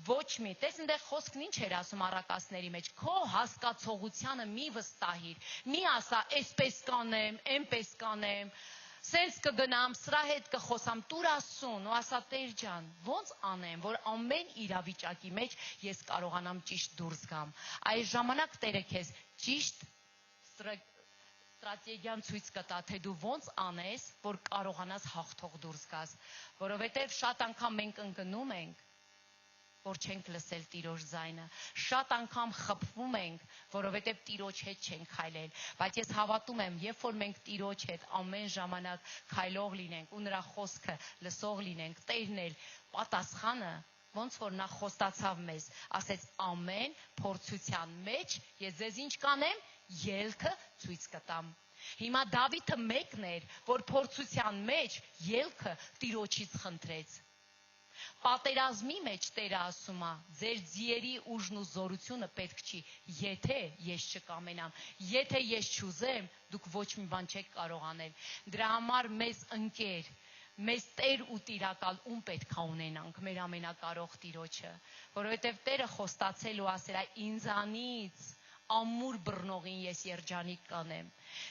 Speaker 1: ոչ մի, տես այնտեղ խոսքն ինչ էր ասում առակասների մեջ, քո հասկացողությանը մի վստահիր, մի ասա, այսպես կանեմ, այնպես կանեմ, սենց կգնամ, սրա հետ կխոսամ, տուր Աստծուն ու ասա Տեր ջան, ոնց անեմ, որ ամեն իրավիճակի մեջ ես կարողանամ ճիշտ դուրս գամ։ Այս ժամանակ Տերը քեզ ճիշտ ստրատեգիան ցույց կտա, թե դու ոնց անես, որ կարողանաս հաղթող դուրս գաս, որովհետև շատ անգամ մենք ընկնում ենք, որ չենք լսել Տիրոջ ձայնը, շատ անգամ խփվում ենք, որովհետև Տիրոջ հետ չենք քայլել, բայց ես հավատում եմ, երբ որ մենք Տիրոջ հետ ամեն ժամանակ քայլող լինենք ու նրա խոսքը լսող լինենք, Տերն էլ պատասխանը, ոնց որ նա խոստացավ մեզ, ասեց ամեն փորձության մեջ ես ձեզ ինչ կանեմ, ելքը ցույց կտամ։ Հիմա Դավիթը մեկն էր, որ փորձության մեջ ելքը Տիրոջից խնդրեց։ Պատերազմի մեջ Տերը ասում է, ձեր ձիերի ուժն ու զորությունը պետք չի, եթե ես չկամենամ, եթե ես չուզեմ, դուք ոչ մի բան չեք կարող անել։ Դրա համար մեզ ընկեր, մեզ Տեր ու Տիրակալ ում պետք է ունենանք, մեր ամենակարող Տիրոջը, որովհետև Տերը խոստացել ու ասել է ինձանից ամուր բռնողին ես երջանիկ կանեմ։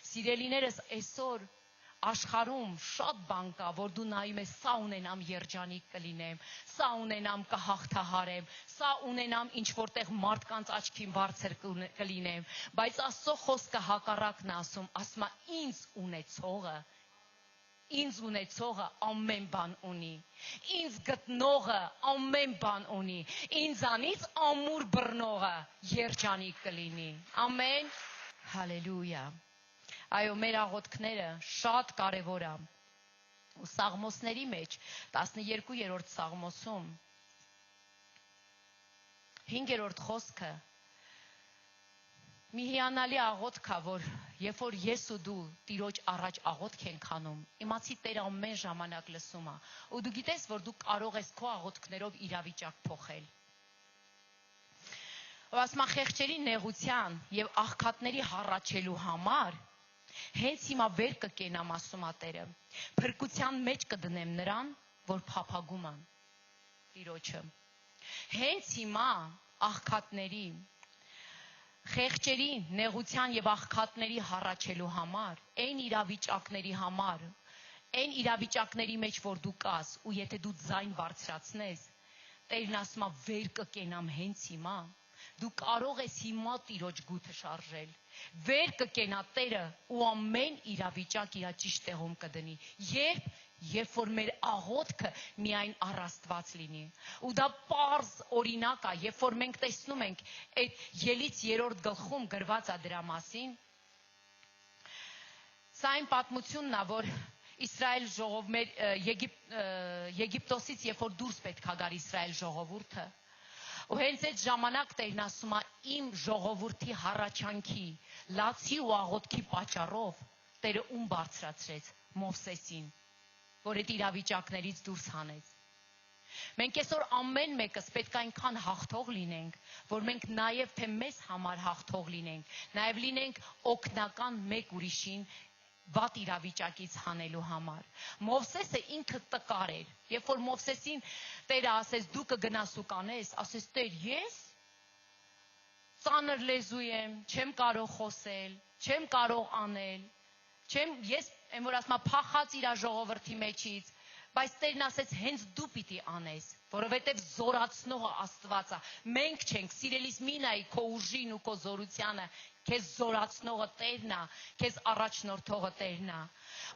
Speaker 1: Սիրելիներս, այսօր աշխարհում շատ բան կա, որ դու նայում ես, սա ունենամ երջանիկ կլինեմ, սա ունենամ կհաղթահարեմ, սա ունենամ ինչ որտեղ մարդկանց աչքին բարձր կլինեմ, բայց Աստծո խոսքը հակառակն է ասում է ինձ ունեցողը ամեն բան ունի, ինձ գտնողը ամեն բան ունի, ինձանից ամուր բռնողը երջանիկ կլինի, ամեն, հալելույա, այո մեր աղոթքները շատ կարևոր է, ու Սաղմոսների մեջ 12-րդ Սաղմոսում 5-րդ խոսքը մի հիանալի աղոթք է, որ երբ որ ես ու դու Տիրոջ առաջ աղոթք ենք անում, իմացի Տերը ամեն ժամանակ լսում է, ու դու գիտես, որ դու կարող ես քո աղոթքներով իրավիճակ փոխել։ Ու ասում է խեղճերի նեղության եւ աղքատների հառաչելու համար Հենց հիմա վեր կկենամ, ասում է Տերը։ Փրկության մեջ կդնեմ նրան, որ փափագում է Տիրոջը։ Հենց հիմա աղքատների, խեղճերի, նեղության եւ աղքատների հառաչելու համար, այն իրավիճակների համար, այն իրավիճակների մեջ, որ դու կաս, ու եթե դու ձայն բարձրացնես, Տերն ասում է վեր կկենամ հենց հիմա, դու կարող ես հիմա Տիրոջ գութը շարժել, վեր կկենա Տերը ու ամեն իրավիճակ իր ճիշտ տեղում կդնի, երբ որ մեր աղոթքը միայն առ Աստված լինի։ Ու դա պարզ օրինակ է, երբ որ մենք տեսնում ենք այդ Ելից 3-րդ գլխում գրված է դրա մասին, սա այն պատմությունն է, որ Իսրայել Եգիպտոսից երբ որ դուրս պետք է գար Իսրայել ժողովուրդը, ու հենց այդ ժամանակ Տերն ասում է իմ ժողովրդի հառաչանքի, լացի ու աղոթքի պատճառով Տերը ում բարձրացրեց Մովսեսին, որ այդ իրավիճակներից դուրս հանեց։ Մենք այսօր ամեն մեկս պետք է այնքան հաղթող լինենք, որ մենք նաև թե մեզ համար հաղթող լինենք, նաև լինենք օգնական մեկ ուրիշին վատ իրավիճակից հանելու համար։ Մովսեսը ինքը տկար էր, երբ որ Մովսեսին Տերը ասեց դու կգնաս ու կանես, ասեց Տեր, ես ծանր լեզու եմ, չեմ կարող խոսել, չեմ կարող անել, ես այն որ ասում փախած իր ժողովրդի մեջից, բայց Տերն ասեց հենց դու պիտի անես, որովհետև զորացնողը Աստված է։ Մենք չենք, սիրելիս մի նայի քո ուժին ու քո զորությանը, քեզ զորացնողը Տերն է, քեզ առաջնորդողը Տերն է։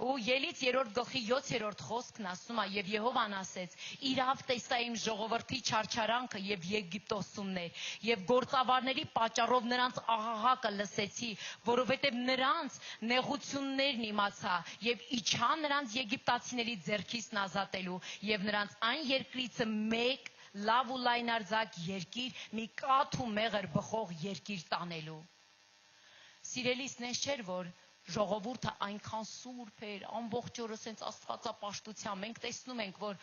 Speaker 1: Ու Ելից 3-րդ գլխի 7-րդ խոսքն ասում է, եւ Եհովան ասեց. իրավ տեսա իմ ժողովրդի չարչարանքը եւ Եգիպտոսումներ, եւ գործավարների պատճառով նրանց աղաղակը լսեցի, որովհետեւ նրանց նեղություններն իմացա եւ իջա նրանց եգիպտացիների ձեռքից ազատելու եւ նրանց այն երկրիցը մեկ լավ ու լայնարձակ երկիր, մի կաթ ու մեղր բխող երկիր տանելու։ Սիրելիս, նես չէր, որ ժողովուրդը այնքան սուրբ էր, ամբողջ օրը սենց աստվածապաշտությամբ, մենք տեսնում ենք, որ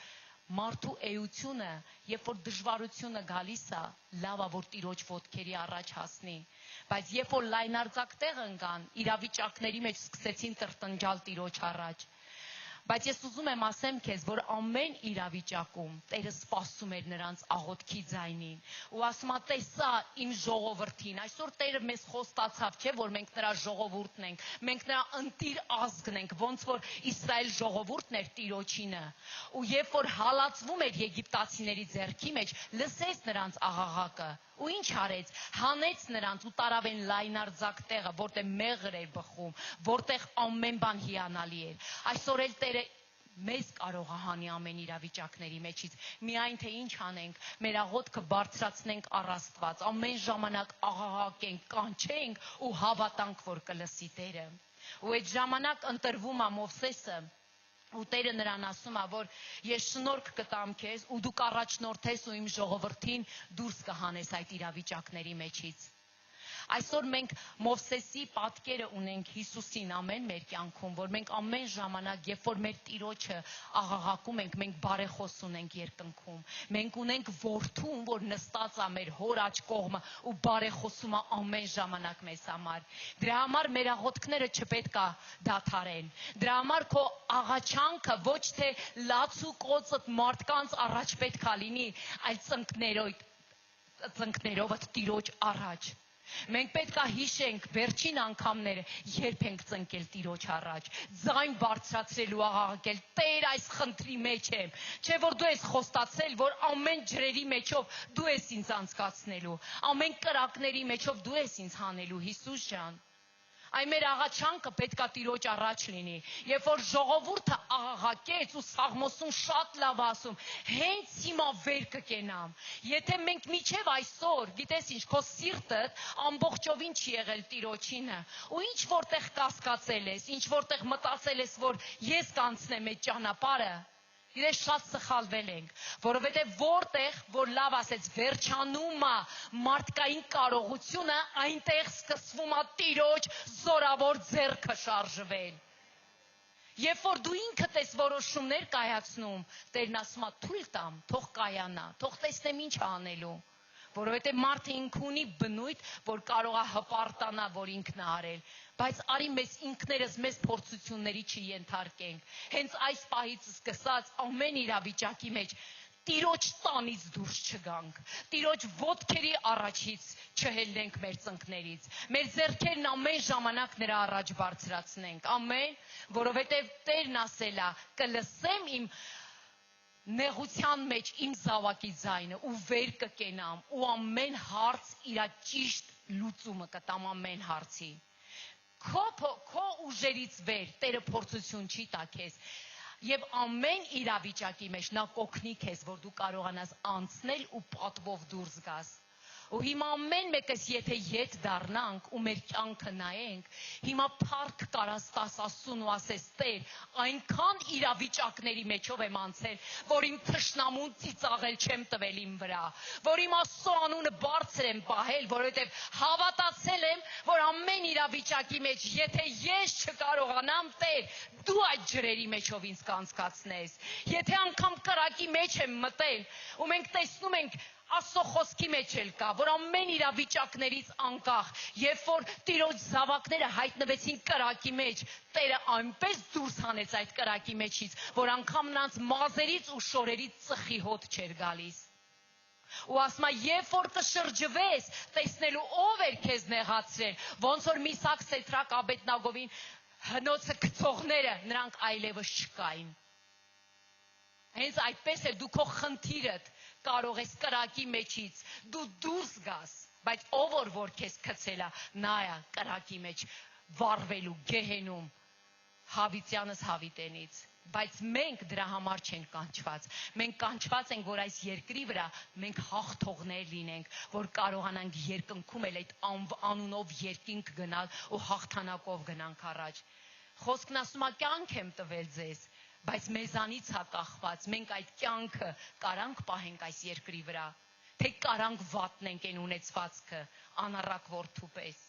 Speaker 1: մարդու էությունը, երբ որ դժվարությունը գալիս է, լավ է, որ Տիրոջ ոտքերի առաջ հասնի, բայց երբ որ լայնարձակ տեղ ընկան, իրավիճակների մեջ սկսեցին տրտնջալ Տիրոջ առաջ։ Բայց ես ուզում եմ ասեմ քեզ, որ ամեն իրավիճակում Տերը սպասում էր նրանց աղոթքի ձայնին ու ասում է տեսա իմ ժողովրդին, այսօր Տերը մեզ խոստացավ, չէ՞ որ մենք նրա ժողովուրդն ենք, մենք նրա ընտիր ազգն ենք, ոնց որ Իսրայել ժողովուրդն էր Տիրոջինը, ու երբ որ հալածվում էր եգիպտացիների ձեռքի մեջ, լսեց նրանց աղաղակը ու ինչ արեց, հանեց նրանց ու տարավ են լայնարձակ տեղը, որտեղ մեղր էր բխում, որտեղ ամեն բան հիանալի էր։ Այսօր էլ Տերը մեզ կարող է հանի ամեն իրավիճակների մեջից, միայն թե ինչ անենք, մեր աղոթքը բարձրացնենք առ Աստված, ամեն ժամանակ աղաղակենք, կանչենք ու հավատանք, որ կլսի Տերը։ Ու այդ ժամանակ ընտրվում է Մովսեսը, ու Տերը նրան ասում է, որ ես շնորհք կտամ քեզ ու դու կառաջնորդես ու իմ ժողովրդին դուրս կհանես այդ իրավիճակների մեջից։ Այսօր մենք Մովսեսի պատկերը ունենք Հիսուսին ամեն մեր կյանքում, որ մենք ամեն ժամանակ, երբ որ մեր Տիրոջը աղաղակում ենք, մենք բարեխոս ունենք երկնքում։ Մենք ունենք որդուն, որ նստած է մեր հոր աջ կողմը ու բարեխոսում է ամեն ժամանակ մեզ համար։ Դրա համար մեր աղոթքները չպետք է դադարեն։ Դրա համար քո աղաչանքը ոչ թե լաց ու կոծդ մարդկանց առաջ պետք է լինի, այլ ծնկներովդ Տիրոջ առաջ։ Մենք պետք է հիշենք վերջին անգամները, երբ ենք ծնկել Տիրոջ առաջ, ձայն բարձրացրել ու աղաղակել, Տեր, այս խնդրի մեջ եմ, չէ որ դու ես խոստացել, որ ամեն ջրերի մեջով դու ես ինձ անցկացնելու, ամեն կրակների մեջով դու ես ինձ հանելու, Հիսուս ջան։ Այն մեր աղաչանքը պետք է Տիրոջ առաջ լինի, երբ որ ժողովուրդը աղաղակեց ու Սաղմոսում շատ լավ ասում, հենց հիմա վեր կկենամ։ Եթե մենք միջև այսօր, գիտես ինչ, քո սիրտդ ամբողջովին չի եղել Տիրոջինը, ու ինչ որտեղ կասկածել ես, ինչ որտեղ մտածել ես, որ ես կանցնեմ այդ ճանապարհը, Իրես շատ սխալվել ենք, որովհետև որտեղ, որ լավ ասեց, վերջանում է մարդկային կարողությունը, այնտեղ սկսվում է Տիրոջ զորավոր ձեռքը շարժվել։ Երբ որ դու ինքդ ես որոշումներ կայացնում, Տերն ասում է թույլ տամ, թող կայանա, թող տեսնեմ ինչ անելու, Որովհետև մարդը ինքը ունի բնույթ, որ կարող է հպարտանա, որ ինքն է արել, բայց արի մեզ ինքներս մեզ փորձությունների չենթարկենք։ Հենց այս պահից սկսած ամեն իրավիճակի մեջ Տիրոջ տանից դուրս չգանք, Տիրոջ ոտքերի առաջից չհելնենք մեր ծնկներից, մեր ձեռքերն ամեն ժամանակ նրա առաջ բարձրացնենք, ամեն, որովհետև Տերն ասել է, կլսեմ իմ նեղության մեջ իմ զավակի ձայնը ու վեր կկենամ ու ամեն հարց իր ճիշտ լուծումը կտամ ամեն հարցի։ Քո ուժերից վեր Տերը փորձություն չի տա քեզ եւ ամեն իրավիճակի մեջ նա կօգնի քեզ, որ դու կարողանաս անցնել ու պատվով դուրս գաս։ Ու հիմա ամեն մեկս եթե ետ դառնանք ու մեր կյանքը նայենք, հիմա փառք կարաս տաս Աստծուն ու ասես Տեր, այնքան իրավիճակների մեջով եմ անցել, որ իմ թշնամուն ծիծաղել չեմ տվել իմ վրա, որ իմ Աստծո անունը բարձր եմ պահել, որովհետև հավատացել եմ, որ ամեն իրավիճակի մեջ, եթե ես չկարողանամ, Տեր, դու այդ ջրերի մեջով ինձ կանցկացնես։ Եթե անգամ կրակի մեջ եմ մտել ու մենք տեսնում ենք Աստծո խոսքի մեջ էլ կա, որ ամեն իրավիճակներից անկախ, երբ որ Տիրոջ զավակները հայտնվեցին կրակի մեջ, Տերը այնպես դուրս հանեց այդ կրակի մեջից, որ անգամ նրանց մազերից ու շորերից ծխի հոտ չէր գալիս։ Ու ասում է, երբ որ կշրջվես, տեսնելու ով էր քեզ նեղացրել, ոնց որ Միսակ, Սեդրակ, Աբեդնագովին հնոցը գցողները, նրանք այլևս չկային։ Հենց այդպես էլ դու քո խնդիրդ կարող ես կրակի մեջից դու դուրս գաս, բայց ով որ քեզ գցել է, նա է կրակի մեջ վառվելու գեհենում հավիտյանս հավիտենից, բայց մենք դրա համար չենք կանչված, մենք կանչված ենք, որ այս երկրի վրա մենք հաղթողներ լինենք, որ կարողանանք երկնքում էլ այդ անունով երկինք գնալ ու հաղթանակով գնանք առաջ։ Խոսքն ասում է կյանք եմ տվել ձեզ, բայց մեզանից է կախված, մենք այդ կյանքը կարանք պահենք այս երկրի վրա, թե կարանք վատնենք այն ունեցվածքը անառակ որդու պես։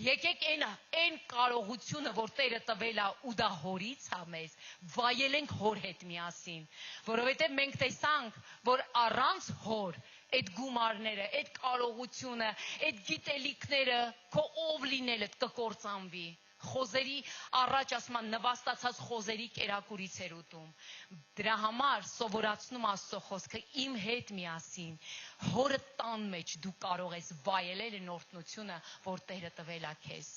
Speaker 1: Եկեք այն կարողությունը, որ Տերը տվել է ու դա հորից է մեզ, վայելենք հոր հետ միասին, որովհետև մենք տեսանք, որ առանց հոր այդ գումարները, այդ կարողությունը, այդ գիտելիքները, քո ով լինելդ կկործանվի։ Խոզերի առաջ ասում են նվաստացած խոզերի կերակուրից էր ուտում։ Դրա համար սովորացնում Աստծո խոսքը իմ հետ միասին հորը տան մեջ դու կարող ես վայելել այն օրհնությունը, որ Տերը տվել է քեզ։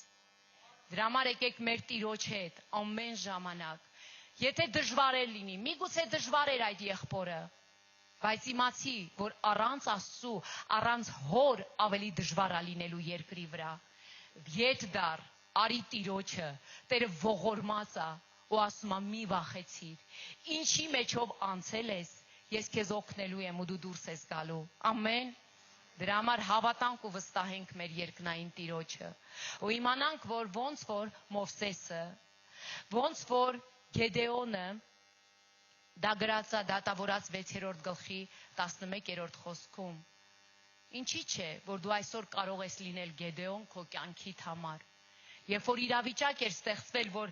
Speaker 1: Դրա համար եկեք մեր Տիրոջ հետ ամեն ժամանակ։ Եթե դժվար է լինի, միգուցե դժվար էր այդ եղբորը, բայց իմացի, որ առանց Աստծու, առանց հոր ավելի դժվար է լինելու երկրի վրա։ Ետ դառ Արի Տիրոջը, Տերը ողորմած է ու ասում է մի վախեցիր, ինչի մեջով անցել ես, ես քեզ օգնելու եմ ու դու դուրս ես գալու, ամեն։ Դրա համար հավատանք ու վստահենք մեր երկնային Տիրոջը ու իմանանք, որ ոնց որ Մովսեսը, ոնց որ Գեդեոնը, դա գրած է Դատավորաց 6-րդ գլխի 11-րդ խոսքում, ինչի՞ չէ, որ դու այսօր կարող ես լինել Գեդեոն քո կյանքիդ համար։ Երբ որ իրավիճակ էր ստեղծվել, որ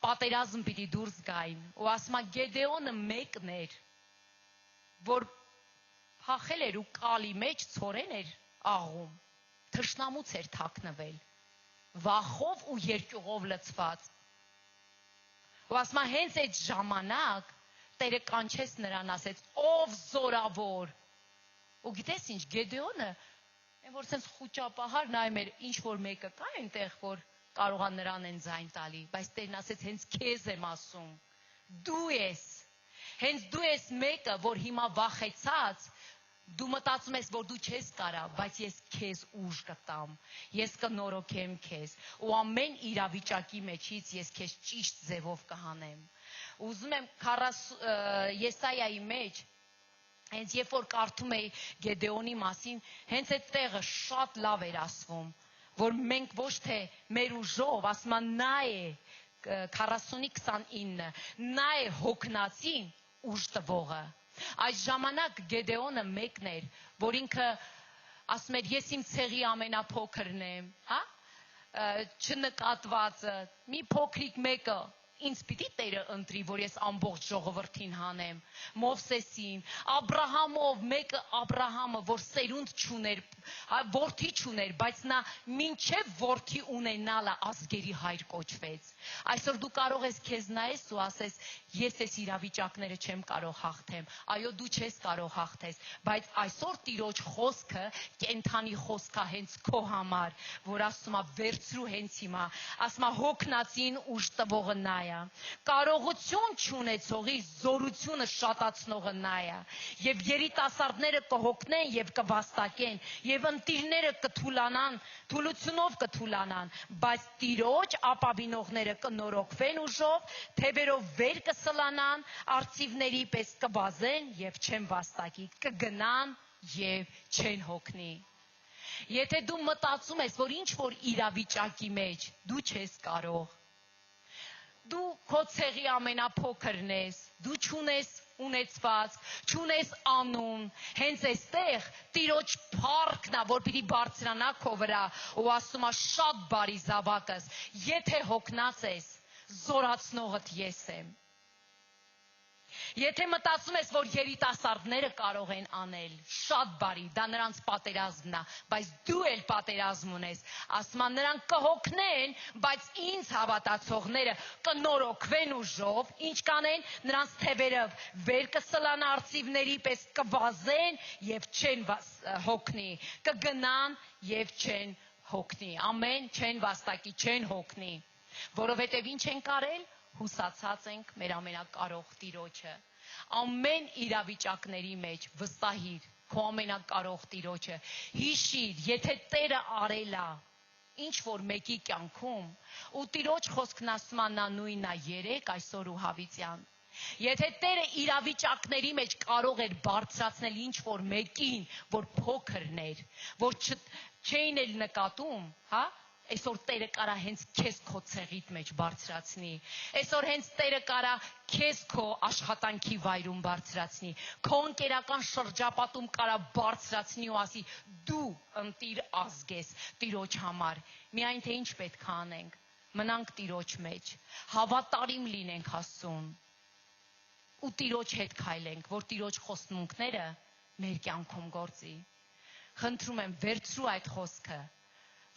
Speaker 1: պատերազմ պիտի դուրս գային, ու ասում է Գեդեոնը մեկն էր, որ փախել էր ու կալի մեջ ցորեն էր աղում, թշնամուց էր թաքնվել, վախով ու երկյուղով լցված։ Ու ասում է հենց այդ ժամանակ Տերը կանչեց նրան, ասեց ով զորավոր։ Ու գիտես ինչ, Գեդեոնը որ սենց խուճապահար նայում էր, ինչ որ մեկը կա այնտեղ, որ կարող է նրան են ձայն տալի, բայց Տերն ասեց հենց քեզ եմ ասում, դու ես, հենց դու ես մեկը, որ հիմա վախեցած, դու մտածում ես, որ դու չես կարա, բայց ես քեզ ուժ կտամ, ես կնորոգեմ քեզ, ու ամեն իրավիճակի մեջից ես քեզ ճիշտ ձևով կհանեմ։ Ուզում եմ Եսայայի մեջ հենց երբ որ կարդում էի Գեդեոնի մասին, հենց այդ տեղը շատ լավ էր ասվում, որ մենք ոչ թե մեր ուժով, ասում են նա է 40-29, նա է հոգնածին ուժ տվողը։ Այս ժամանակ Գեդեոնը մեկն էր, որ ինքը ասում էր ես իմ ցեղի ամենափոքրն եմ, չնկատվածը, մի փոքրիկ մեկը ինձ պիտի Տերը ընտրի, որ ես ամբողջ ժողովրդին հանեմ։ Մովսեսին, Աբրահամով, մեկը Աբրահամը, որ սերունդ չուներ, որդի չուներ, բայց նա մինչև որդի ունենալը ազգերի հայր կոչվեց։ Այսօր դու կարող ես քեզ նայես ու ասես, ես այս իրավիճակները չեմ կարող հաղթեմ։ Այո, դու չես կարող հաղթես, բայց այսօր Տիրոջ խոսքը կենթանի խոսք է հենց քո համար, որ ասում է վերցրու հենց հիմա, ասում է հոգնածին ուժ տվողը նա է, կարողություն չունեցողի զորությունը շատացնողը նա է, եւ երիտասարդները կհոգնեն եւ կվաստակեն, եւ ընտիրները կթուլանան, թուլությունով կթուլանան, բայց Տիրոջ ապավինողները կնորոգվեն ուժով, թևերով վեր կսլանան, արծիվների պես կվազեն եւ չեն վաստակի, կգնան եւ չեն հոգնի։ Եթե դու մտածում ես, որ ինչ որ իրավիճակի մեջ դու չես կարող, դու քո ցեղի ամենափոքրն ես, դու չունես ունեցված, չունես անուն, հենց այստեղ Տիրոջ փառքն է, որ պիտի բարձրանա քո վրա ու ասում է շատ բարի զավակս, եթե հոգնած ես, զորացնողդ ես եմ։ Եթե մտածում ես, որ երիտասարդները կարող են անել, շատ բարի, դա նրանց պատերազմն է, բայց դու էլ պատերազմ ունես, ասում են նրանք կհոգնեն, բայց ինձ հավատացողները կնորոգվեն ուժով, ինչ կանեն, նրանց թևերով վեր կսլան արծիվների պես կվազեն եւ չեն հոգնի, կգնան եւ չեն հոգնի, ամեն, չեն վաստակի, չեն հոգնի, որովհետեւ ինչ են կարել, հուսացած ենք մեր ամենակարող Տիրոջը, ամեն իրավիճակների մեջ վստահիր քո ամենակարող Տիրոջը, հիշիր, եթե Տերը արել է ինչ որ մեկի կյանքում, ու Տիրոջ խոսքն ասում է նա նույնն է երեք, այսօր ու հավիտյան, եթե Տերը իրավիճակների մեջ կարող էր բարձրացնել ինչ որ մեկին, որ փոքրն էր, որ չէին էլ նկատում, հա, այսօր Տերը կարա հենց քեզ քո ցեղիդ մեջ բարձրացնի, այսօր հենց Տերը կարա քեզ քո աշխատանքի վայրում բարձրացնի, քո ընկերական շրջապատում կարա բարձրացնի ու ասի դու ընտիր ազգ ես Տիրոջ համար, միայն թե ինչ պետք է անենք, մնանք Տիրոջ մեջ, հավատարիմ լինենք Աստծուն ու Տիրոջ հետ քայլենք, որ Տիրոջ խոստմունքները մեր կյանքում գործի։ Խնդրում եմ, վերցրու այդ խոսքը,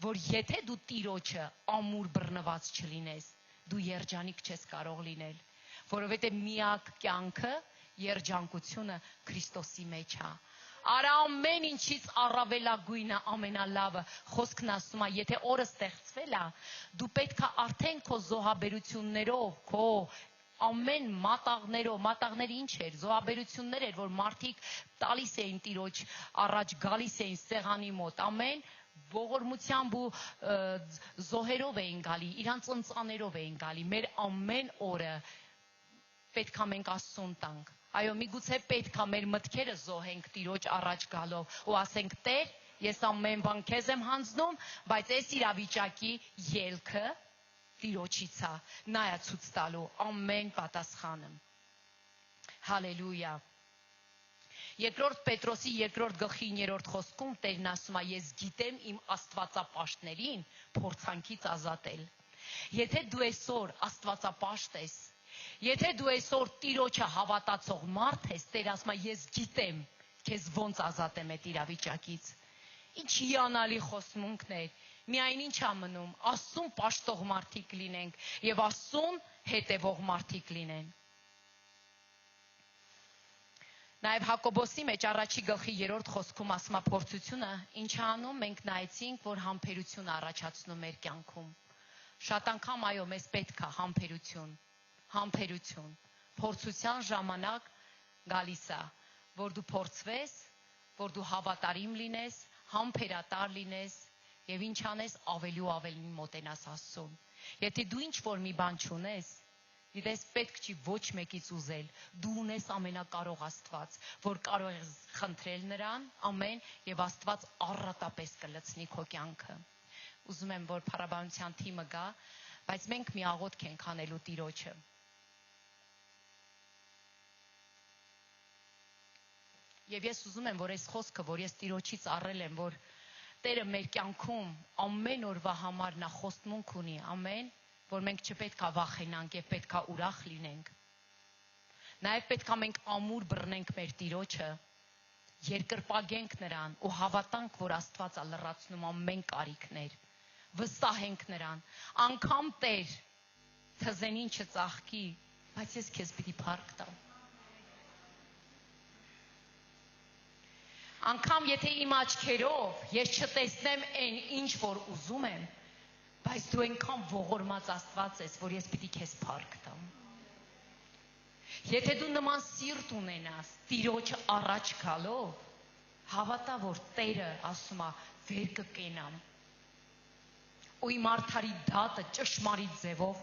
Speaker 1: որ եթե դու Տիրոջը ամուր բռնված չլինես, դու երջանիկ չես կարող լինել, որովհետև միակ կյանքը, երջանկությունը Քրիստոսի մեջ է։ Արա ամեն ինչից առավելագույնը, ամենալավը, խոսքն ասում է, եթե օրը ստեղծվել է, դու պետք է արդեն քո զոհաբերություններով, քո ամեն մատաղները ինչ էր, զոհաբերություններ էր, որ մարդիկ տալիս էին Տիրոջ առաջ, գալիս էին սեղանի մոտ, ամեն ողորմությամբ ու զոհերով էին գալի, իրանց ընծաներով էին գալի, մեր ամեն օրը պետք է մենք Աստծուն տանք, այո, միգուցե պետք է մեր մտքերը զոհենք Տիրոջ առաջ գալով ու ասենք Տեր, ես ամեն բան քեզ եմ հանձնում, բայց այս իրավիճակի ելքը Տիրոջից է, նա է ցույց տալու ամեն պատասխանը։ Հալելույա։ Երկրորդ Պետրոսի 2-րդ խոսքում Տերն ասում է, ես գիտեմ իմ աստվածապաշտներին փորձանքից ազատել։ Եթե դու այսօր աստվածապաշտ ես, եթե դու այսօր Տիրոջը հավատացող մարդ ես, Տեր ասում է, ես գիտեմ քեզ ոնց ազատեմ այդ իրավիճակից։ Ինչ հիանալի խոստմունքներ, միայն ինչ է մնում, Աստծուն պաշտող մարդիկ լինենք եւ Աստծուն հետևող մարդիկ լինեն։ Նաև Հակոբոսի մեջ 1-րդ խոսքում ասում է փորձությունը ինչ է անում, մենք նայեցինք, որ համբերություն առաջացնում մեր կյանքում։ Շատ անգամ այո, մեզ պետք է համբերություն։ Փորձության ժամանակ գալիս է, որ դու փորձվես, որ դու հավատարիմ լինես, համբերատար լինես եւ ինչ անես, ավելի ու ավելի մոտենաս Աստծուն։ Եթե դու ինչ որ մի բան չունես, Գիտես, պետք չի ոչ մեկից ուզել, դու ունես ամենակարող Աստված, որ կարող ես խնդրել նրան, ամեն, եւ Աստված առատապես կլցնի քո կյանքը։ Ուզում եմ, որ փառաբանության թիմը գա, բայց մենք մի աղոթք ենք անելու Տիրոջը։ Եվ ես ուզում եմ, որ այս խոսքը, որ ես Տիրոջից առել եմ, որ Տերը մեր կյանքում ամեն օրվա համար նա խոստմունք ունի, ամեն, որ մենք չպետք է վախենանք եւ պետք է ուրախ լինենք։ Նաեւ պետք է մենք ամուր բռնենք մեր Տիրոջը, երկրպագենք նրան ու հավատանք, որ Աստված է լրացնում ամեն կարիքներ, վստահենք նրան, անգամ Տեր թզենին չծաղկի, բայց ես քեզ պիտի փառք տամ։ Անգամ եթե իմ աչքերով ես չտեսնեմ այն, ինչ որ ուզում եմ, բայց դու այնքան ողորմած Աստված ես, որ ես պիտի քեզ փառք տամ։ Եթե դու նման սիրտ ունենաս Տիրոջ առաջ գալով, հավատա, որ Տերը ասում է վեր կկենամ ու իմ արդարի դատը ճշմարիտ ձևով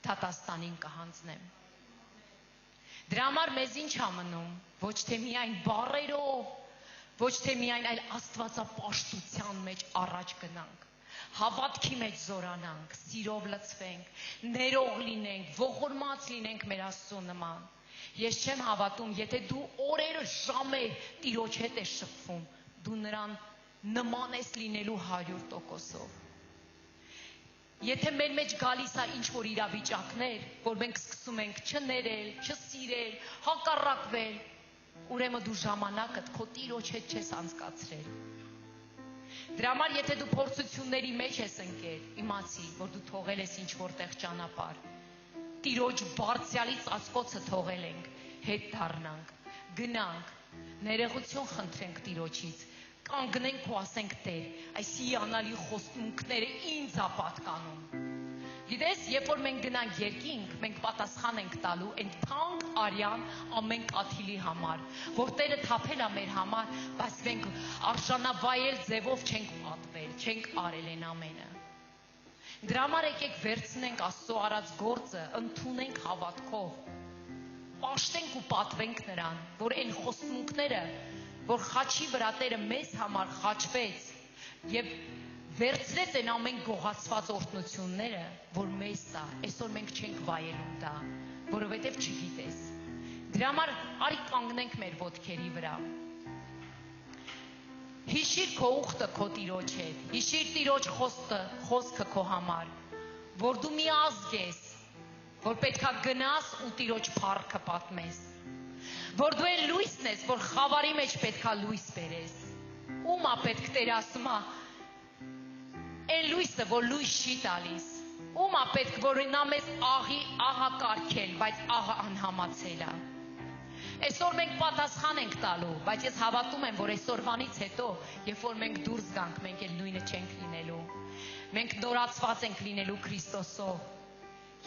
Speaker 1: դատաստանին կհանձնեմ։ Դրա համար մեզ ինչ ա մնում, ոչ թե միայն բառերով, ոչ թե միայն այլ աստվածապաշտության մեջ առաջ գնանք, հավատքի մեջ զորանանք, սիրով լցվենք, ներող լինենք, ողորմած լինենք մեր Աստծո նման։ Ես չեմ հավատում, եթե դու օրեր, ժամեր Տիրոջ հետ ես շփվում, դու նրան նման ես լինելու 100%-ով։ Եթե մեր մեջ գալիս է ինչ-որ իրավիճակներ, որ մենք սկսում ենք չներել, չսիրել, հակառակվել, ուրեմն դու ժամանակդ քո Տիրոջ հետ չես անցկացրել։ Դրա համար եթե դու փորձությունների մեջ ես ընկել, իմացի, որ դու թողել ես ինչ-որ տեղ ճանապարհ։ Տիրոջ բարձյալի ծածկոցը թողել ենք, հետ դառնանք, գնանք, ներողություն խնդրենք Տիրոջից, կանգնենք ու ասենք Տեր, այս հիանալի խոստումները ինձ ա պատկանում։ Գիտես, երբ որ մենք գնանք երկինք, մենք պատասխան ենք տալու այն թանկ արյան ամեն կաթիլի համար, որ Տերը թափել է մեր համար, բայց մենք արժանավայել ձևով չենք պատվել, չենք արել այն ամենը։ Դրա համար եկեք վերցնենք Աստծո արած գործը, ընդունենք հավատքով, պաշտենք ու պատվենք նրան, որ այն խոստումները, որ խաչի վրա Տերը մեզ համար խաչվեց եւ վերցրեց այն ամեն գողացված օրհնությունները, որ մեզ տա, այսօր մենք չենք վայելում դա, որովհետև չգիտես։ Դրա համար արի կանգնենք մեր ոտքերի վրա։ Հիշիր քո ուխտը քո Տիրոջ հետ, հիշիր Տիրոջ խոսքը քո համար, որ դու մի ազգ ես, որ պետքա գնաս ու Տիրոջ փառքը պատմես, որ դու այն լույսն ես, որ խավարի մեջ պետքա լույս բերես։ Ում ա պետք Տերը ասում ա այն լույսը, որ լույս չի տալիս, ում ա պետք, որ նա մեզ աղա կարգել, բայց աղը անհամացել ա։ Այսօր մենք պատասխան ենք տալու, բայց ես հավատում եմ, որ այսօրվանից հետո, երբ որ մենք դուրս գանք, մենք էլ նույնը չենք լինելու։ Մենք նորացված ենք լինելու Քրիստոսով։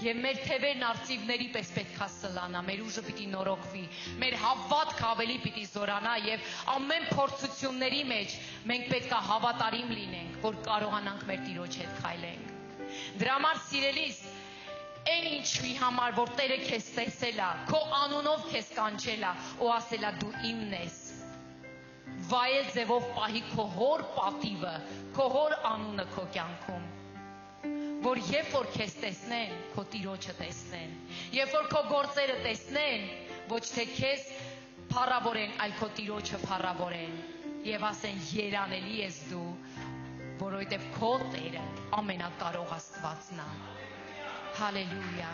Speaker 1: Եվ մեր թևերն արծիվների պես պետքա սլանա, մեր ուժը պիտի նորոգվի, մեր հավատքը ավելի պիտի զորանա եւ ամեն փորձությունների մեջ մենք պետքա հավատարիմ լինենք, որ կարողանանք մեր Տիրոջ հետ քայլենք։ Դրա համար սիրելիս, այն ինչի համար, որ Տերը քեզ տեսել է, քո անունով քեզ կանչել է ու ասել է դու իմն ես, վայել ձևով պահի քո հոր պատիվը, քո հոր անունը քո կյանքում, որ երբ որ քեզ տեսնեն, քո Տիրոջը տեսնեն, երբ որ քո գործերը տեսնեն, ոչ թե քեզ փառավորեն, այլ քո Տիրոջը փառավորեն եւ ասեն երանելի ես դու, որովհետեւ քո Տերը ամենակարող Աստվածն է։ Հալելույա։